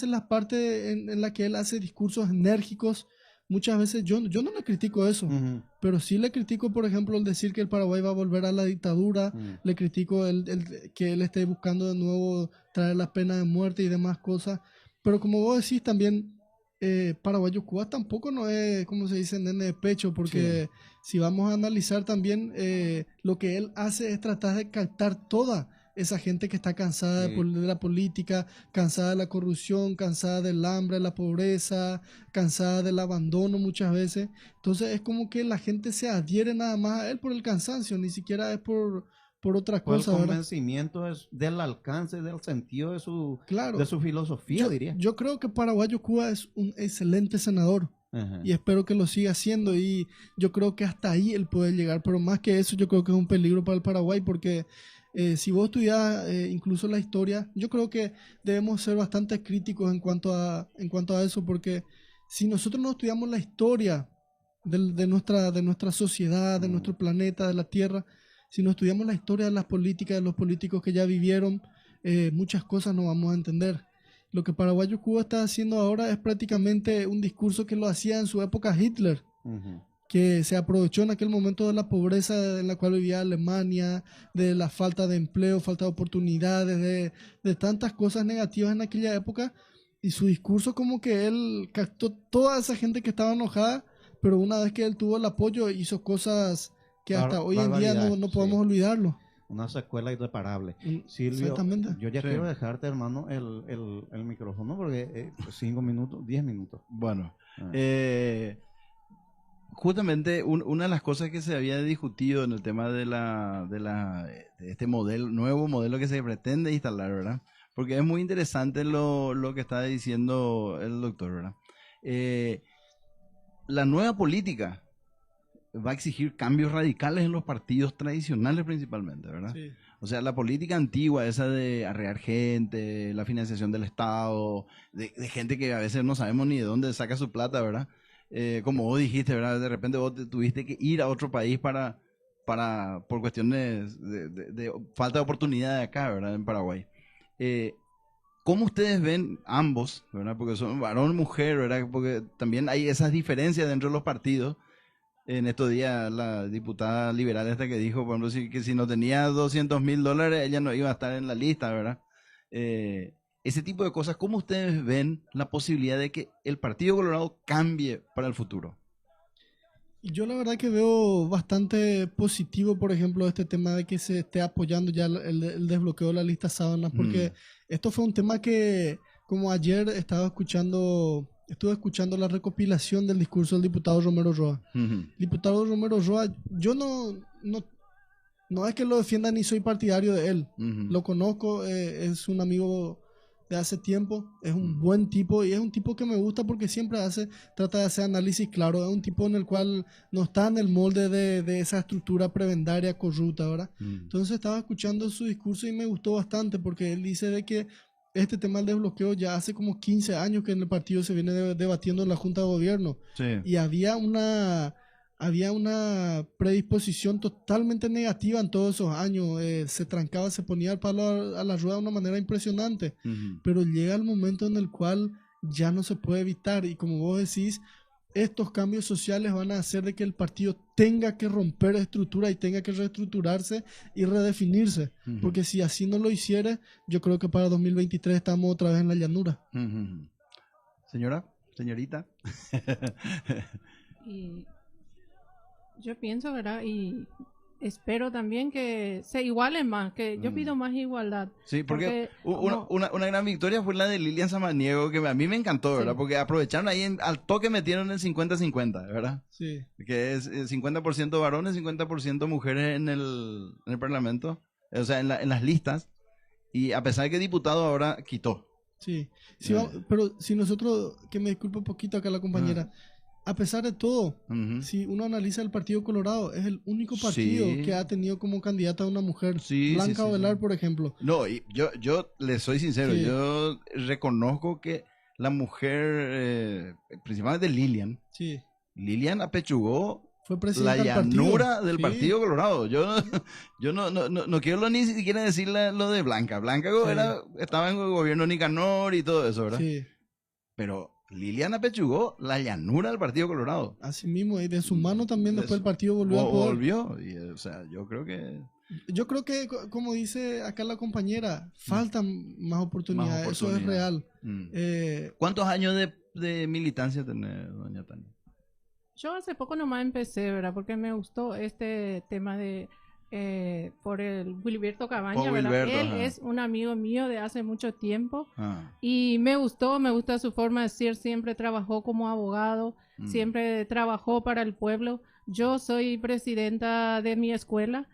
las partes en las que él hace discursos enérgicos. Muchas veces yo no le critico eso, Ujú. pero sí le critico, por ejemplo, el decir que el Paraguay va a volver a la dictadura. Ujú. Le critico que él esté buscando de nuevo traer la pena de muerte y demás cosas. Pero como vos decís también, Paraguayo Cuba tampoco no es, como se dice, nene de pecho, porque si vamos a analizar también, lo que él hace es tratar de captar toda esa gente que está cansada Sí. de la política, cansada de la corrupción, cansada del hambre, de la pobreza, cansada del abandono muchas veces. Entonces es como que la gente se adhiere nada más a él por el cansancio, ni siquiera es por otra Fue el cosa, ¿verdad? convencimiento del alcance, del sentido Claro. de su filosofía, diría. Yo creo que Paraguayo Cuba es un excelente senador Ajá. y espero que lo siga haciendo, y yo creo que hasta ahí él puede llegar, pero más que eso yo creo que es un peligro para el Paraguay, porque si vos estudias incluso la historia, yo creo que debemos ser bastante críticos en cuanto a eso, porque si nosotros no estudiamos la historia de nuestra sociedad, de nuestro planeta, de la Tierra, si no estudiamos la historia de las políticas, de los políticos que ya vivieron, muchas cosas no vamos a entender. Lo que Paraguayo Cuba está haciendo ahora es prácticamente un discurso que lo hacía en su época Hitler, Ujú. que se aprovechó en aquel momento de la pobreza en la cual vivía Alemania, de la falta de empleo, falta de oportunidades, de tantas cosas negativas en aquella época, y su discurso como que él captó toda esa gente que estaba enojada, pero una vez que él tuvo el apoyo hizo cosas que hasta hoy en día Barbaridad, no sí. podemos olvidarlo. Una secuela irreparable. Mm, Silvio, exactamente. yo ya Sí. quiero dejarte, hermano, el micrófono porque 5 minutos, 10 minutos. Bueno, Ah. justamente una de las cosas que se había discutido en el tema de este modelo, nuevo modelo que se pretende instalar, ¿verdad? Porque es muy interesante lo que está diciendo el doctor, ¿verdad? La nueva política va a exigir cambios radicales en los partidos tradicionales principalmente, ¿verdad? Sí. O sea, la política antigua, esa de arrear gente, la financiación del Estado, de gente que a veces no sabemos ni de dónde saca su plata, ¿verdad? Como vos dijiste, ¿verdad? De repente vos tuviste que ir a otro país por cuestiones de falta de oportunidad de acá, ¿verdad? En Paraguay. ¿Cómo ustedes ven ambos, ¿verdad? Porque son varón y mujer, ¿verdad? Porque también hay esas diferencias dentro de los partidos. En estos días la diputada liberal esta que dijo, por ejemplo, que si no tenía $200,000, ella no iba a estar en la lista, ¿verdad? Ese tipo de cosas, ¿cómo ustedes ven la posibilidad de que el Partido Colorado cambie para el futuro? Y yo la verdad que veo bastante positivo, por ejemplo, este tema de que se esté apoyando ya el desbloqueo de la lista sábanas, porque esto fue un tema que, como ayer estuve escuchando la recopilación del discurso del diputado Romero Roa. Ujú. Diputado Romero Roa, yo no es que lo defienda ni soy partidario de él. Ujú. Lo conozco, es un amigo de hace tiempo, es un buen tipo y es un tipo que me gusta porque siempre trata de hacer análisis claro, es un tipo en el cual no está en el molde de esa estructura prebendaria corrupta, ¿verdad? Entonces estaba escuchando su discurso y me gustó bastante porque él dice de que este tema del desbloqueo ya hace como 15 años que en el partido se viene debatiendo en la Junta de Gobierno Sí. y había una predisposición totalmente negativa en todos esos años. Se trancaba, se ponía el palo a la rueda de una manera impresionante. Ujú. Pero llega el momento en el cual ya no se puede evitar. Y como vos decís, estos cambios sociales van a hacer de que el partido tenga que romper estructura y tenga que reestructurarse y redefinirse. Ujú. Porque si así no lo hiciera, yo creo que para 2023 estamos otra vez en la llanura. Ujú. Señorita. Y yo pienso, ¿verdad? Y espero también que se igualen más, que yo pido más igualdad. Sí, porque como- una gran victoria fue la de Lilian Samaniego, que a mí me encantó, ¿verdad? Sí. Porque aprovecharon ahí, al toque metieron el 50-50, ¿verdad? Sí. Que es 50% varones, 50% mujeres en el Parlamento, o sea, en las listas. Y a pesar de que diputado ahora quitó. Sí, sí, pero si nosotros, que me disculpe un poquito acá la compañera, a pesar de todo, Ujú. si uno analiza el Partido Colorado, es el único partido Sí. que ha tenido como candidata a una mujer, Sí, Blanca sí, sí, Ovelar, sí. por ejemplo. No, y yo le soy sincero, Sí. yo reconozco que la mujer, principalmente Lilian apechugó Fue la presidenta del partido. llanura del Sí. Partido Colorado. Yo no quiero ni siquiera decir lo de Blanca. Blanca Sí. estaba en el gobierno de Nicanor y todo eso, ¿verdad? Sí, Pero Lilian apechugó la llanura del Partido Colorado. así mismo, y de su mano también De después su- el partido volvió a poder. Volvió. Y, o sea, yo creo que... Yo creo que, como dice acá la compañera, faltan más oportunidades, eso es real. ¿Cuántos años de militancia tenés, doña Tania? Yo hace poco nomás empecé, ¿verdad? Porque me gustó este tema de por el Wilberto Cabaña, Por ¿verdad? Wilberto, Él ajá. es un amigo mío de hace mucho tiempo Ah, y me gusta su forma de ser, siempre trabajó como abogado, siempre trabajó para el pueblo. Yo soy presidenta de mi escuela,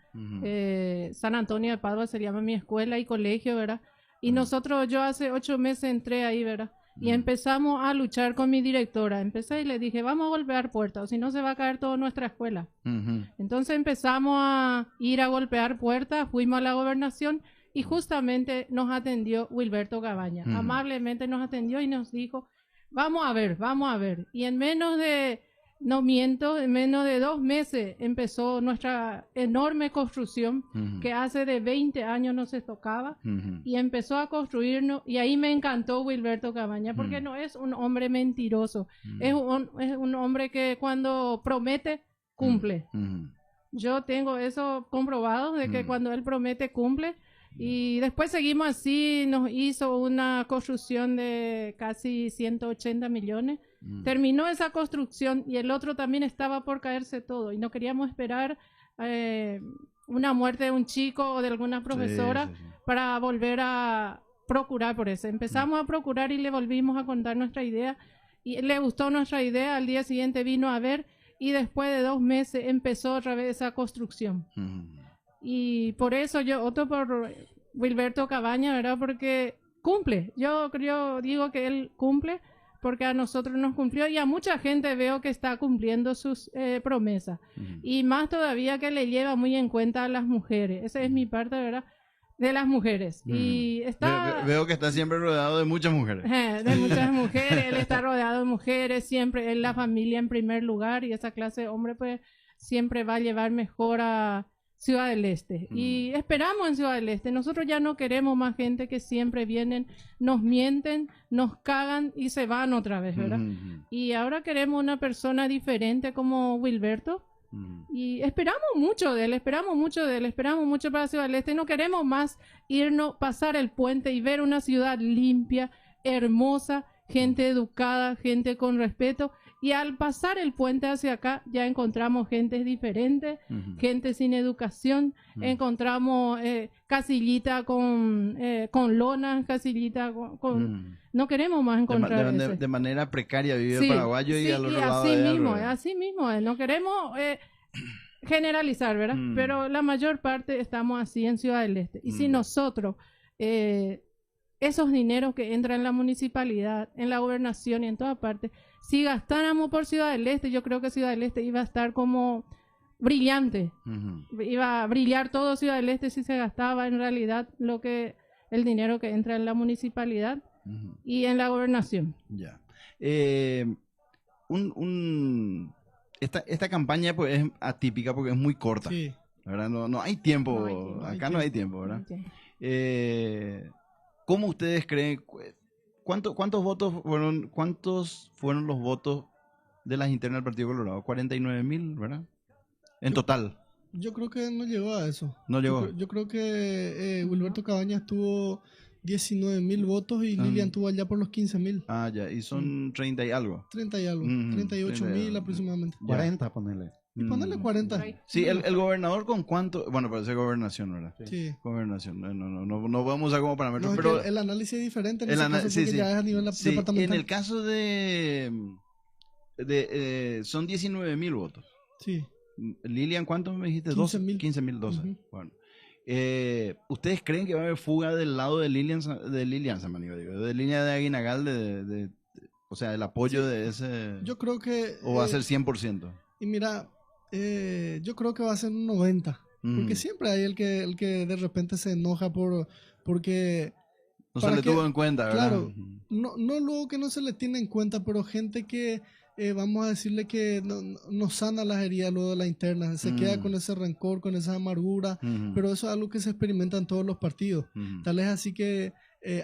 San Antonio de Padua se llama mi escuela y colegio, ¿verdad? Y yo hace 8 meses entré ahí, ¿verdad? Y empezamos a luchar con mi directora. Empecé y le dije, vamos a golpear puertas, o si no se va a caer toda nuestra escuela. Entonces empezamos a ir a golpear puertas, fuimos a la gobernación y justamente nos atendió Wilberto Cabaña. Amablemente nos atendió y nos dijo, vamos a ver. Y en menos de 2 meses empezó nuestra enorme construcción que hace de 20 años no se tocaba. Y empezó a construirnos y ahí me encantó Wilberto Cabaña porque no es un hombre mentiroso, es un hombre que cuando promete, cumple. Yo tengo eso comprobado de que cuando él promete, cumple. Y después seguimos así, nos hizo una construcción de casi 180 millones. Terminó esa construcción y el otro también estaba por caerse todo y no queríamos esperar una muerte de un chico o de alguna profesora para volver a procurar por eso. Empezamos a procurar y le volvimos a contar nuestra idea y le gustó nuestra idea. Al día siguiente vino a ver y después de 2 meses empezó otra vez esa construcción. Y por eso yo voto por Wilberto Cabaña, ¿verdad? Porque cumple. Yo digo que él cumple porque a nosotros nos cumplió y a mucha gente veo que está cumpliendo sus promesas. Y más todavía que le lleva muy en cuenta a las mujeres. Esa es mi parte, ¿verdad? De las mujeres. Y está... Veo que está siempre rodeado de muchas mujeres. De muchas mujeres. Él está rodeado de mujeres. Siempre es la familia en primer lugar y esa clase de hombre pues siempre va a llevar mejor a Ciudad del Este. Y esperamos en Ciudad del Este. Nosotros ya no queremos más gente que siempre vienen, nos mienten, nos cagan y se van otra vez, ¿verdad? Y ahora queremos una persona diferente como Wilberto. Y esperamos mucho de él, esperamos mucho para Ciudad del Este. No queremos más pasar el puente y ver una ciudad limpia, hermosa, gente educada, gente con respeto. Y al pasar el puente hacia acá ya encontramos gente diferente, gente sin educación, encontramos casillita con lonas, casillita con... No queremos más encontrar de manera precaria vive el paraguayo y al otro lado así mismo, no queremos generalizar, ¿verdad? Pero la mayor parte estamos así en Ciudad del Este. Y si nosotros, esos dineros que entran en la municipalidad, en la gobernación y en todas partes, si gastáramos por Ciudad del Este, yo creo que Ciudad del Este iba a estar como brillante. Iba a brillar todo Ciudad del Este si se gastaba en realidad el dinero que entra en la municipalidad y en la gobernación. Ya. Esta campaña pues es atípica porque es muy corta. Sí. ¿Verdad? No hay tiempo. Acá no hay tiempo, ¿verdad? ¿Cómo ustedes creen? ¿Cuántos fueron los votos de las internas del Partido Colorado? 49,000, ¿verdad? En total. Yo creo que no llegó a eso. No llegó. Yo creo que Wilberto Cabañas tuvo 19,000 votos y Lilian tuvo allá por los 15,000. Ah, ya. Y son 30 y algo. 30 y algo. 38,000 aproximadamente. 40, ponele. Y ponerle 40. Por ahí. Sí, el gobernador con cuánto, bueno, parece gobernación, ¿verdad? Sí. Gobernación, no vamos a usar como parámetro, No, es pero que el análisis es diferente en el ese ana- caso sí, porque sí. ya es a nivel sí, en departamental. el caso de son 19.000 votos. Sí. Lilian, ¿cuánto me dijiste? 15.000. 15.000, 12. Ujú. Bueno. ¿Ustedes creen que va a haber fuga del lado de Lilian Samaniego, digo, de línea de Aguinagal, o sea, el apoyo de ese, Yo creo que... o va a ser 100%? Y mira, yo creo que va a ser un 90. Porque Mm. siempre hay el que de repente se enoja porque... No se ¿para le qué? tuvo en cuenta, ¿verdad? Claro, no luego que no se le tiene en cuenta, pero gente que, vamos a decirle que no sana las heridas luego de la interna, se queda con ese rencor, con esa amargura, Ujú. pero eso es algo que se experimenta en todos los partidos. Ujú. Tal es así que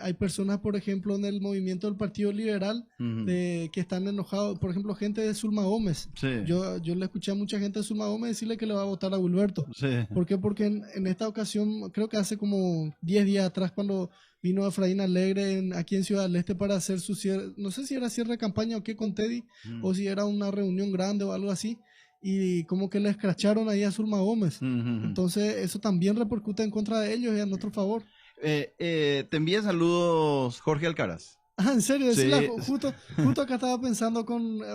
hay personas, por ejemplo, en el movimiento del Partido Liberal Ujú. que están enojados, por ejemplo, gente de Zulma Gómez. Sí. Yo le escuché a mucha gente de Zulma Gómez decirle que le va a votar a Wilberto. Sí. ¿Por qué? Porque en esta ocasión, creo que hace como 10 días atrás, cuando vino Efraín Alegre aquí en Ciudad del Este para hacer su cierre, no sé si era cierre de campaña o qué con Teddy, o si era una reunión grande o algo así, y como que le escracharon ahí a Zulma Gómez. Ujú. Entonces eso también repercute en contra de ellos y a nuestro favor. Te envía saludos Jorge Alcaraz. Ah, en serio, Sí. justo acá estaba pensando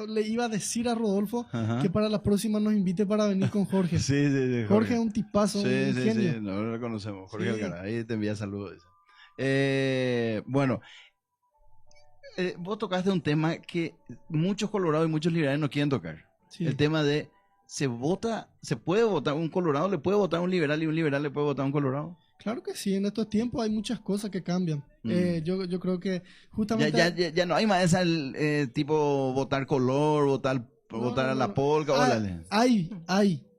le iba a decir a Rodolfo Ajá. que para la próxima nos invite para venir con Jorge. Sí, Jorge es un tipazo, Sí, un sí, genio. sí, no lo conocemos. Jorge Sí. Alcaraz, ahí te envía saludos. Bueno, vos tocaste un tema que muchos colorados y muchos liberales no quieren tocar. Sí. El tema de, se puede votar un colorado, le puede votar a un liberal y un liberal le puede votar a un colorado. Claro que sí, en estos tiempos hay muchas cosas que cambian. Yo creo que justamente... Ya no hay más esa tipo votar color, votar a la polka, órale. Hay.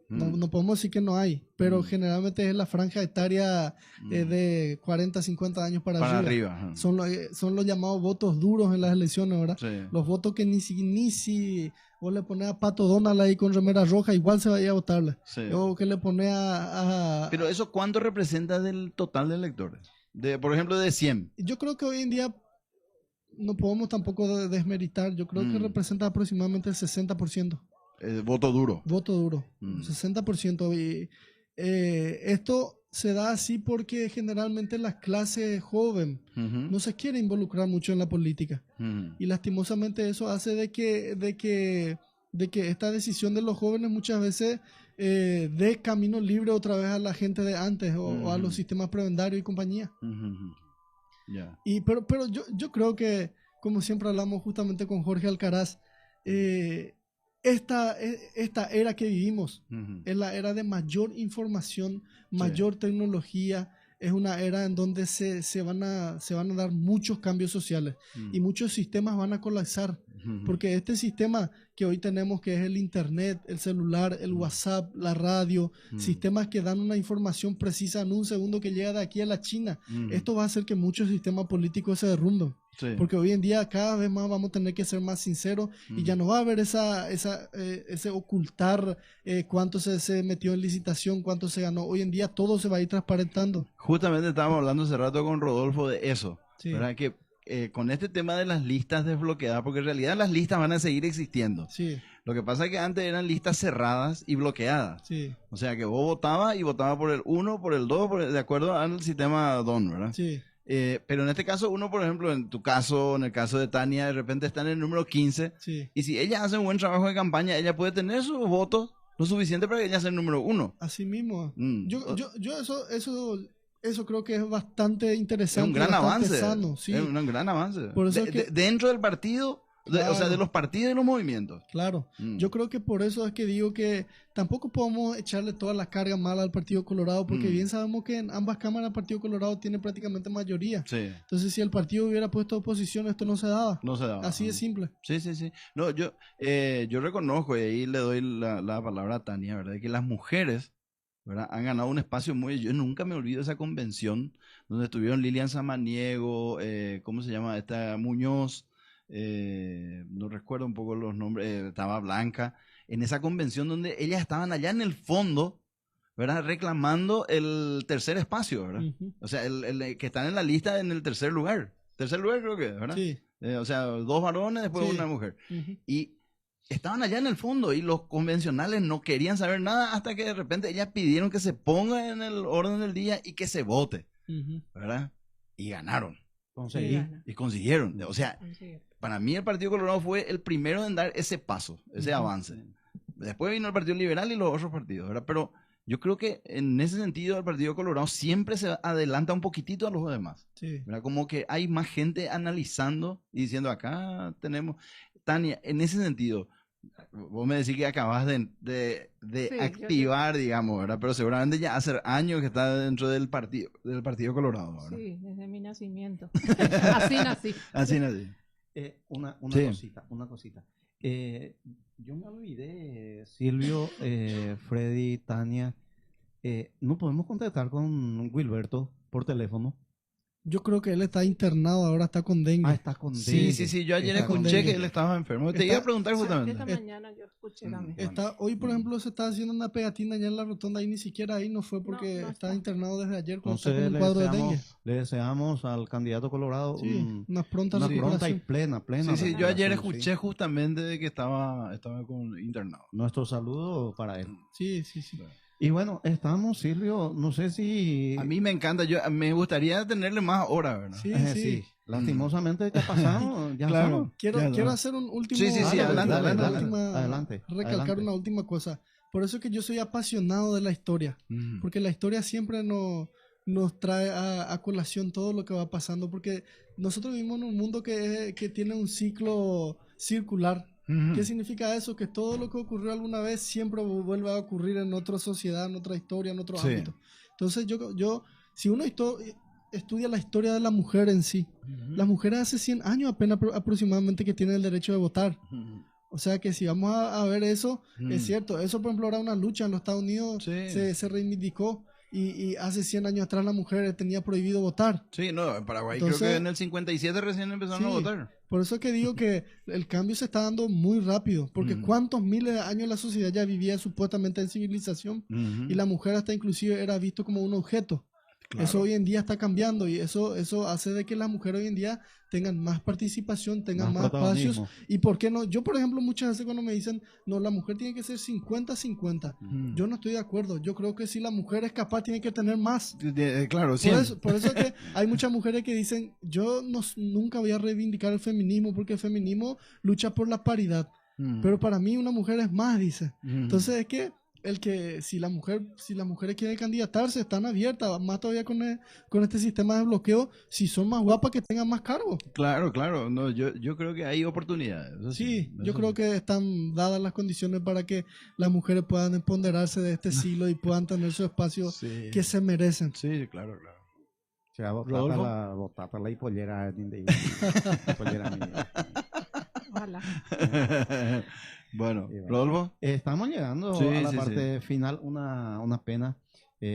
No podemos decir que no hay, pero Mm. generalmente es la franja etaria de 40, 50 años para arriba. Ajá. Son los llamados votos duros en las elecciones, ¿verdad? Sí. Los votos que ni si vos le pones a Pato Donald ahí con remera roja, igual se va a ir a votarle. Sí. O que le pones a... Pero eso, ¿cuánto representa del total de electores? Por ejemplo, de 100. Yo creo que hoy en día no podemos tampoco desmeritar. Yo creo que representa aproximadamente el 60%. Voto duro. Voto duro. 60%. Y esto se da así porque generalmente la clase joven Ujú. no se quiere involucrar mucho en la política. Ujú. Y lastimosamente eso hace de que esta decisión de los jóvenes muchas veces dé camino libre otra vez a la gente de antes o a los sistemas prebendarios y compañía. Ujú. Ya. Pero yo creo que, como siempre hablamos justamente con Jorge Alcaraz, esta era que vivimos Ujú. es la era de mayor información, mayor tecnología, es una era en donde se van a dar muchos cambios sociales y muchos sistemas van a colapsar. Ujú. Porque este sistema que hoy tenemos, que es el internet, el celular, el WhatsApp, la radio, sistemas que dan una información precisa en un segundo que llega de aquí a la China, esto va a hacer que muchos sistemas políticos se derrumben. Sí. Porque hoy en día cada vez más vamos a tener que ser más sinceros y ya no va a haber ese ocultar cuánto se metió en licitación, cuánto se ganó. Hoy en día todo se va a ir transparentando. Justamente estábamos hablando hace rato con Rodolfo de eso. Sí. ¿Verdad? Que con este tema de las listas desbloqueadas, porque en realidad las listas van a seguir existiendo. Sí, Lo que pasa es que antes eran listas cerradas y bloqueadas. sí, O sea que vos votabas y votabas por el 1, por el 2, de acuerdo al sistema DON, ¿verdad? sí. Pero en este caso, uno, por ejemplo, en tu caso, en el caso de Tania, de repente está en el número 15. Sí. Y si ella hace un buen trabajo de campaña, ella puede tener sus votos lo suficiente para que ella sea el número 1. Así mismo. Mm. Yo eso creo que es bastante Es interesante. un gran bastante avance. sano, sí. Es un gran avance. Por eso es que- Dentro del partido, Claro. o sea, de los partidos y los movimientos. Claro, Mm. yo creo que por eso es que digo que tampoco podemos echarle toda la carga mala al Partido Colorado, porque bien sabemos que en ambas cámaras el Partido Colorado tiene prácticamente mayoría. Sí. Entonces, si el partido hubiera puesto oposición, esto no se daba. No se daba. Así de simple. Sí, sí, sí. No, yo reconozco, y ahí le doy la palabra a Tania, ¿verdad? Que las mujeres, ¿verdad? Han ganado un espacio muy... Yo nunca me olvido de esa convención donde estuvieron Lilian Samaniego, ¿cómo se llama? Esta Muñoz, no recuerdo un poco los nombres, estaba Blanca, en esa convención donde ellas estaban allá en el fondo, ¿verdad? Reclamando el tercer espacio, ¿verdad? Ujú. O sea, el que están en la lista en el tercer lugar. Tercer lugar creo que, ¿verdad? Sí. O sea, 2 varones, después Sí. una mujer. Ujú. Y estaban allá en el fondo y los convencionales no querían saber nada hasta que de repente ellas pidieron que se ponga en el orden del día y que se vote, ¿verdad? Y ganaron. Conseguí. Y consiguieron. O sea, para mí el Partido Colorado fue el primero en dar ese paso, ese avance. Después vino el Partido Liberal y los otros partidos, ¿verdad? Pero yo creo que en ese sentido el Partido Colorado siempre se adelanta un poquitito a los demás. Sí. ¿Verdad? Como que hay más gente analizando y diciendo, acá tenemos... Tania, en ese sentido, vos me decís que acabas de Sí, activar, digamos, ¿verdad? Pero seguramente ya hace años que está dentro del Partido Colorado, ¿verdad? Sí, desde mi nacimiento. Así nací. Así nací. Una Sí. cosita. Yo me olvidé, Silvio, Freddy, Tania. ¿No podemos contactar con Wilberto por teléfono? Yo creo que él está internado, ahora está con dengue. Ah, está con Sí, dengue. yo ayer Está con escuché dengue. que él estaba enfermo. Te iba a preguntar justamente. Esta mañana yo escuché también. Hoy, por ejemplo, se está haciendo una pegatina allá en la rotonda y ni siquiera ahí no fue porque No está está. internado desde ayer cuando está Entonces con un cuadro de dengue. le deseamos al candidato Colorado Sí, una pronta una pronta y recuperación. plena. Sí, yo ayer recuperación, escuché sí. justamente de que estaba con internado. Nuestro saludo para él. Sí. Y bueno, estamos, Silvio, no sé si... A mí me encanta, me gustaría tenerle más horas, ¿verdad? Sí. sí. Lastimosamente ya pasamos, ya Claro. estamos. Quiero hacer un último... Sí, adelante, una adelante. última- Adelante, Recalcar adelante. una última cosa. Por eso es que yo soy apasionado de la historia. Mm. Porque la historia siempre nos trae a colación todo lo que va pasando. Porque nosotros vivimos en un mundo que tiene un ciclo circular. Ujú. ¿Qué significa eso? Que todo lo que ocurrió alguna vez siempre vuelve a ocurrir en otra sociedad, en otra historia, en otro Sí. ámbito. Entonces si uno estudia la historia de la mujer en sí, las mujeres hace 100 años apenas aproximadamente que tienen el derecho de votar. Ujú. O sea que si vamos a ver eso, Mm. es cierto. Eso, por ejemplo, era una lucha en los Estados Unidos, Sí. se reivindicó y hace 100 años atrás la mujer tenía prohibido votar. Sí, no, en Paraguay Entonces- creo que en el 57 recién empezaron a Sí. votar. Por eso es que digo que el cambio se está dando muy rápido, porque Mm. cuántos miles de años la sociedad ya vivía supuestamente en civilización Ujú. y la mujer hasta inclusive era visto como un objeto. Claro. Eso hoy en día está cambiando y eso hace de que las mujeres hoy en día tengan más participación, tengan más espacios. protagonismo. ¿Y por qué no? Yo, por ejemplo, muchas veces cuando me dicen, no, la mujer tiene que ser 50-50, Mm. yo no estoy de acuerdo. Yo creo que si la mujer es capaz, tiene que tener más. Claro, Por siempre. eso es que hay muchas mujeres que dicen, yo nunca voy a reivindicar el feminismo porque el feminismo lucha por la paridad. Mm. Pero para mí una mujer es más, dice. Mm. Entonces es que si las mujeres quieren candidatarse, están abiertas, más todavía con este sistema de bloqueo, si son más guapas que tengan más cargos. Claro. No, yo creo que hay oportunidades. Eso Sí, yo eso creo sí. que están dadas las condiciones para que las mujeres puedan empoderarse de este siglo y puedan tener su espacio Sí. que se merecen. Sí, claro. Se va a Rodolfo. botar la hipollera de hipollera mía. Ojalá. Bueno, Y bueno. Rodolfo. Estamos llegando Sí, a la sí, parte final, una pena.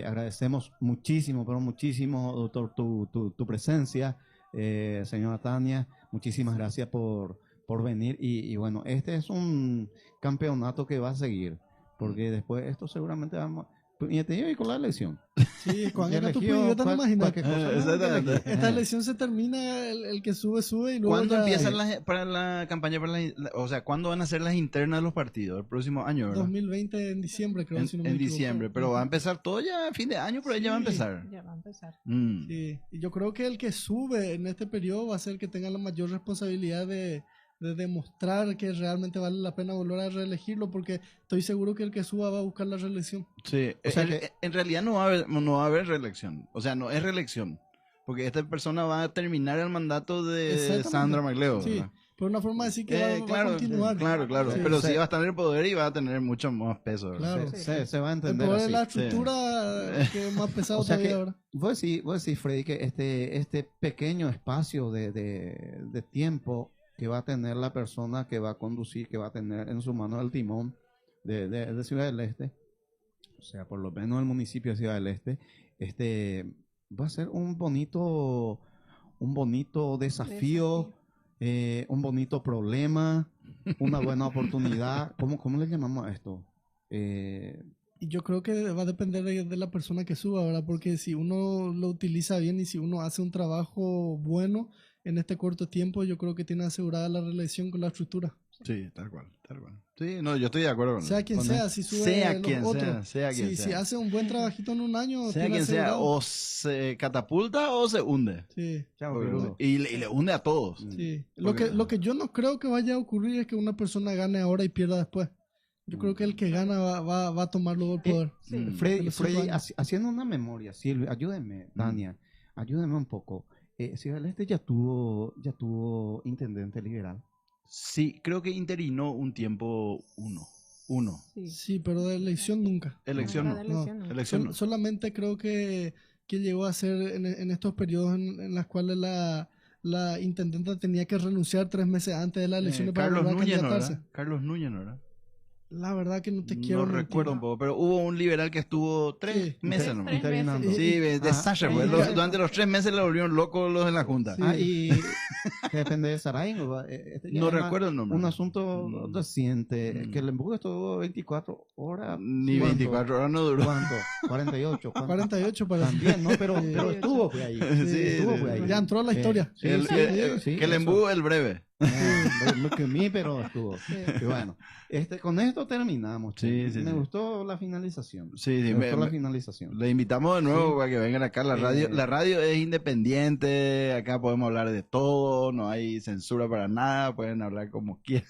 Agradecemos muchísimo, pero muchísimo, doctor, tu presencia, señora Tania. Muchísimas gracias por venir. Y bueno, este es un campeonato que va a seguir, porque después esto seguramente vamos... Y te digo, con la elección. Sí, cuando Ya era tu eligió yo te lo imaginas. cualquier cosa, ¿no? Exactamente. Esta elección se termina, el que sube y luego ¿Cuándo ya- empiezan para la campaña? O sea, ¿cuándo van a ser las internas de los partidos? El próximo año, ¿verdad? 2020 en diciembre, creo, si no me En equivoco. diciembre, pero va a empezar todo ya a fin de año, pero ya va a Sí. empezar. Ya va a empezar. Mm. Sí, y yo creo que el que sube en este periodo va a ser el que tenga la mayor responsabilidad de demostrar que realmente vale la pena volver a reelegirlo, porque estoy seguro que el que suba va a buscar la reelección. Sí, O sea en realidad no va a haber reelección. O sea, no es reelección. Porque esta persona va a terminar el mandato de Exactamente. Sandra McLeod. Sí, ¿verdad? por una forma de decir que va a Claro, continuar. claro. Sí, Pero sí. sí va a estar en el poder y va a tener mucho más peso. ¿verdad? Claro. Se va a El entender poder de así. la estructura que es más pesado O sea todavía que ahora. vos decís, Freddy, que este pequeño espacio de tiempo que va a tener la persona que va a conducir, que va a tener en su mano el timón de Ciudad del Este, o sea, por lo menos el municipio de Ciudad del Este, va a ser un bonito desafío, un bonito problema, una buena oportunidad. ¿Cómo le llamamos a esto? Y yo creo que va a depender de la persona que suba, ¿verdad? Porque si uno lo utiliza bien y si uno hace un trabajo bueno en este corto tiempo, yo creo que tiene asegurada la reelección con la estructura. Sí, tal cual, tal cual. Sí, no, yo estoy de acuerdo con Sea quien con sea, él. si sube sea los quien otros. sea quien Si sea. hace un buen trabajito en un año, Sea tiene quien sea, asegurado. o se catapulta o se hunde. Sí. Chao, Porque- Pirulo. y le hunde a todos. Sí. Porque- Lo que yo no creo que vaya a ocurrir es que una persona gane ahora y pierda después. Yo creo que el que gana va a tomar luego el poder. Mm. Freddy, de los 5 Freddy, años. haciendo una memoria, Silvio, ayúdeme, Tania, ayúdeme un poco. Ciudad del Este ya tuvo intendente liberal. Sí, creo que interinó un tiempo uno. Sí, pero de elección nunca. Elección La no. de elección no. Elección no. Solamente creo que llegó a ser en estos periodos en los cuales la intendenta tenía que renunciar 3 meses antes de las elecciones para Carlos volver a Núñez no candidatarse. era. Carlos Núñez no era. La verdad que no te quiero No mentir. recuerdo un poco, pero hubo un liberal que estuvo 3 Sí. meses nomás. Interinando. Sí, desastre. Ah, pues. sí. Durante los 3 meses le volvieron locos los de la Junta. Sí. Y que depende de Saraíngo. Este ya No es más recuerdo el nombre. un asunto Mm. reciente, Mm. que el embudo estuvo 24 horas. Ni ¿Cuánto? 24 horas no duró. ¿Cuánto? 48. ¿cuánto? 48 para También, ¿no? Pero Sí. estuvo pues ahí. Sí, estuvo sí, pues ahí. Ya entró a la historia. Sí, El- sí, el- sí, que el eso. embudo el breve. Lo que mí, pero estuvo. Y bueno, con esto terminamos. Sí, che. sí, Me sí. gustó la finalización. Sí, sí, Me gustó me- la finalización. Le invitamos de nuevo Sí. para que vengan acá. La radio es independiente. Acá podemos hablar de todo. No hay censura para nada. Pueden hablar como quieran.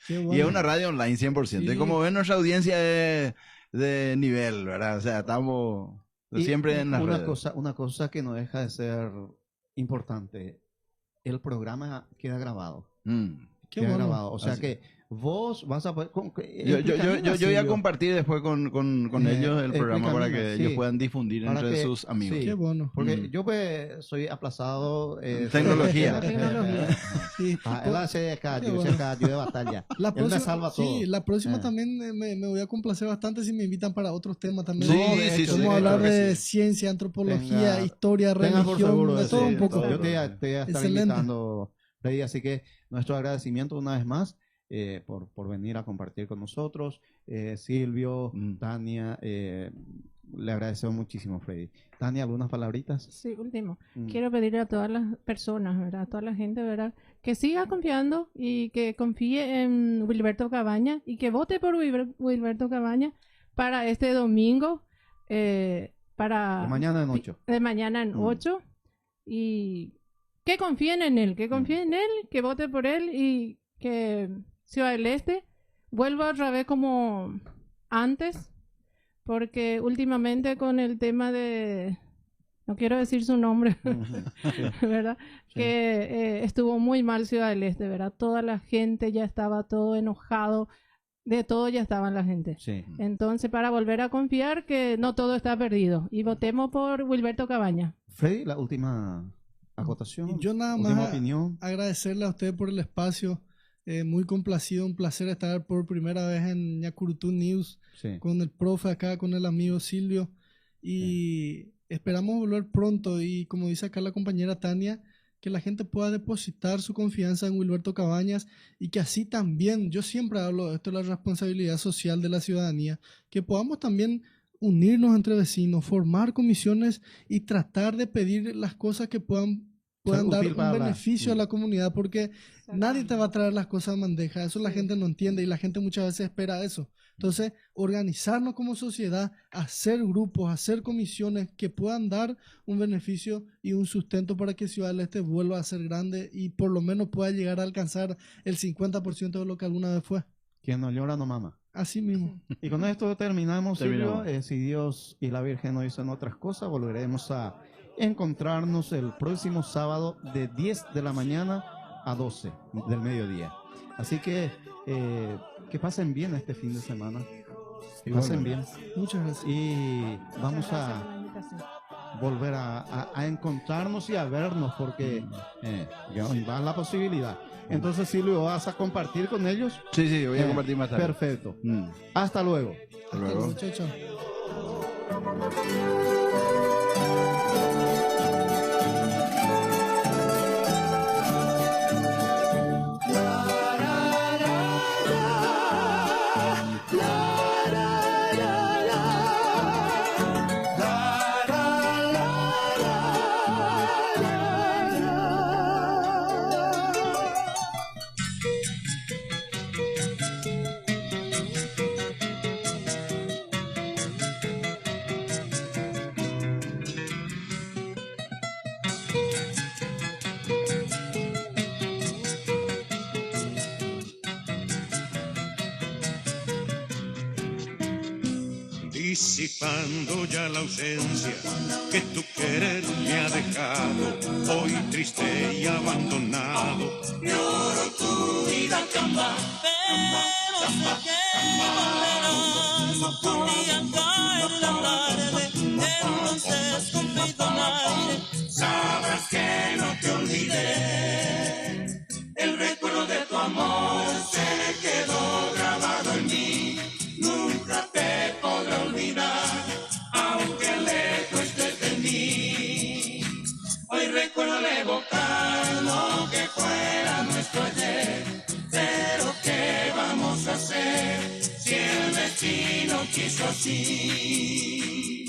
Qué Y es bueno. una radio online 100%. Y Sí. como ven, nuestra audiencia es de nivel, ¿verdad? O sea, estamos Y siempre en las redes. una cosa que no deja de ser importante. El programa queda grabado. Mm. Qué Queda bueno. grabado. O sea Así. que vos vas a poder. Yo voy a compartir después con ellos el programa para que explícame, ellos sí. puedan difundir Para entre que- sus amigos. sí. Qué bueno. Porque yo pues soy aplazado. Tecnología. Tecnología. Sí. Él hace acá, Qué yo bueno. sé acá, yo de batalla. La Él me próxima, salva todo. sí, la próxima Eh. también me voy a complacer bastante si me invitan para otros temas también. Sí, No, de sí, hecho, sí, vamos a hablar claro que de sí. ciencia, antropología, Tenga- historia, Tenga por religión, seguro de eso. todo un poco. Yo te voy a estar Excelente. invitando, Freddy, así que nuestro agradecimiento una vez más por venir a compartir con nosotros. Silvio, Tania, le agradecemos muchísimo, Freddy. Tania, ¿algunas palabritas? Sí, último. Mm. Quiero pedirle a todas las personas, ¿verdad? A toda la gente, ¿verdad? Que siga confiando y que confíe en Wilberto Cabaña y que vote por Wilberto Cabaña para este domingo, para De mañana en 8. de mañana en 8 y que confíen en él, que vote por él y que Ciudad del Este vuelva otra vez como antes, porque últimamente con el tema de, no quiero decir su nombre, ¿verdad? Sí. Que estuvo muy mal Ciudad del Este, ¿verdad? Toda la gente ya estaba todo enojado, de todo ya estaba la gente. Sí. Entonces, para volver a confiar que no todo está perdido y votemos por Wilberto Cabaña. Freddy, la última acotación. Y yo nada última más opinión. agradecerle a usted por el espacio. Muy complacido, un placer estar por primera vez en Ñacurutú News Sí. con el profe acá, con el amigo Silvio. Y esperamos volver pronto. Y como dice acá la compañera Tania, que la gente pueda depositar su confianza en Wilberto Cabañas y que así también, yo siempre hablo de esto, la responsabilidad social de la ciudadanía, que podamos también unirnos entre vecinos, formar comisiones y tratar de pedir las cosas que puedan dar útil un para la- beneficio a la comunidad, porque nadie te va a traer las cosas a bandeja. Eso la gente no entiende y la gente muchas veces espera eso. Entonces, organizarnos como sociedad, hacer grupos, hacer comisiones que puedan dar un beneficio y un sustento para que Ciudad del Este vuelva a ser grande y por lo menos pueda llegar a alcanzar el 50% de lo que alguna vez fue. Quien no llora no mama. Así mismo. Y con esto terminamos, Silvio. Terminamos. Si Dios y la Virgen no dicen otras cosas, volveremos a encontrarnos el próximo sábado de 10 de la mañana a 12 del mediodía. Así que pasen bien este fin de semana. Que pasen bien. Muchas gracias. Y vamos Muchas gracias a por la invitación. volver a encontrarnos y a vernos porque ya va la posibilidad. Entonces, Silvio, ¿vas a compartir con ellos? Sí, sí, voy a compartir más tarde. Perfecto. Mm. Hasta luego. Hasta luego. Chao, chao. disipando ya la ausencia que tu querer me ha dejado, hoy triste y abandonado. Lloro tu vida, camba, pero sé que volverás. Un día cae la tarde, entonces con perdonarte sabrás que no te olvidé. El recuerdo de tu amor se quedó grabado en mí, nunca te podré olvidar, aunque lejos estés de mí. Hoy recuerdo de evocar lo que fuera nuestro ayer, pero ¿qué vamos a hacer si el destino quiso así?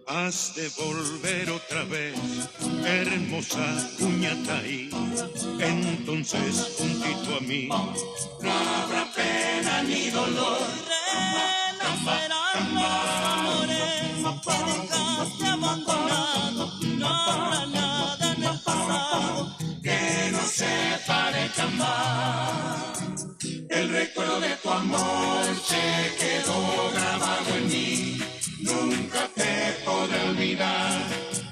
Has de volver otra vez, hermosa Cuñataí, entonces juntito a mí no habrá pena ni dolor, renacerán los amores que dejaste abandonado, no habrá nada en el pasado que nos separe jamás. El recuerdo de tu amor se quedó grabado en mí, nunca te podré olvidar,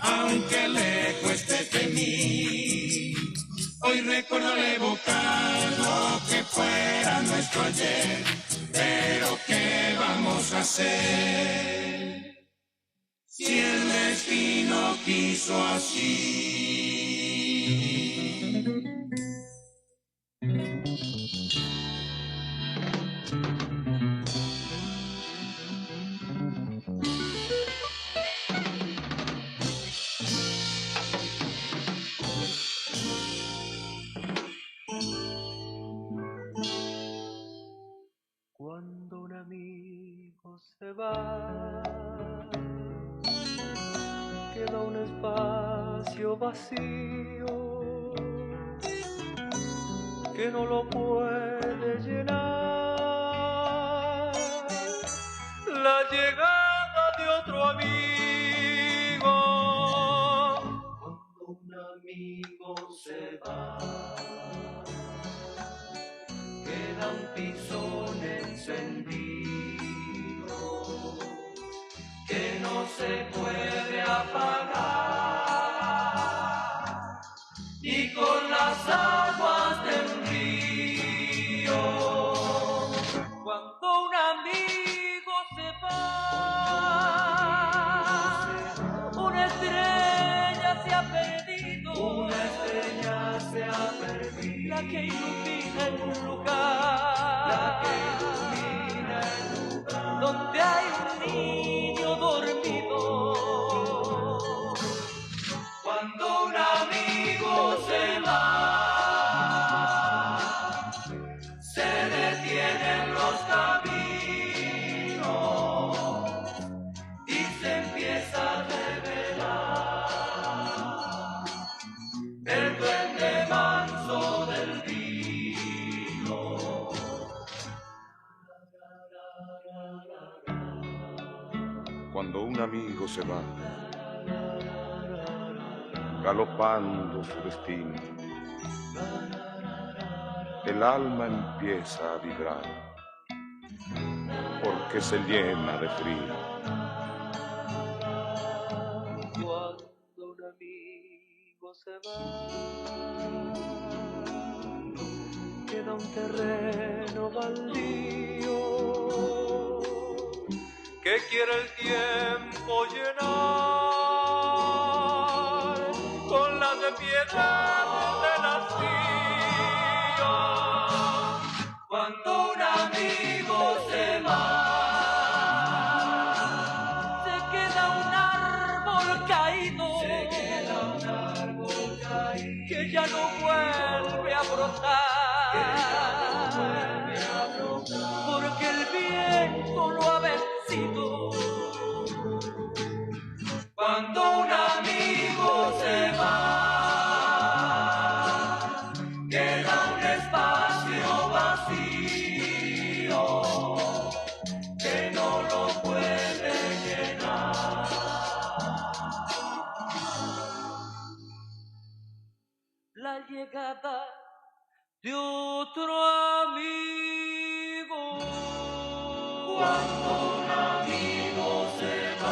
aunque lejos estés de mí. Hoy recuerdo evocar lo que fuera nuestro ayer, pero ¿qué vamos a hacer si el destino quiso así? Cuando un amigo se va, queda un espacio vacío que no lo puede llenar la llegada de otro amigo. Cuando un amigo se va, queda un tizón encendido que no se puede apagar, y con las aguas del río. Cuando un amigo se va, una estrella se ha perdido, una estrella se ha perdido, la que ilumina el lugar, la que ilumina el lugar donde hay un niño dormido. Cuando un amigo se va, se detienen los caminos y se empieza a revelar el duende manso del vino. Cuando un amigo se va, galopando su destino, el alma empieza a vibrar, porque se llena de frío. Cuando un amigo se va, queda un terreno baldío que quiere el tiempo llenar con las piedras del hastío. Cuando un amigo se va, se queda un árbol caído, que ya no vuelve a brotar, porque el viento lo ha vencido. Cuando un amigo se va, queda un llegada de otro amigo. Cuando un amigo se va.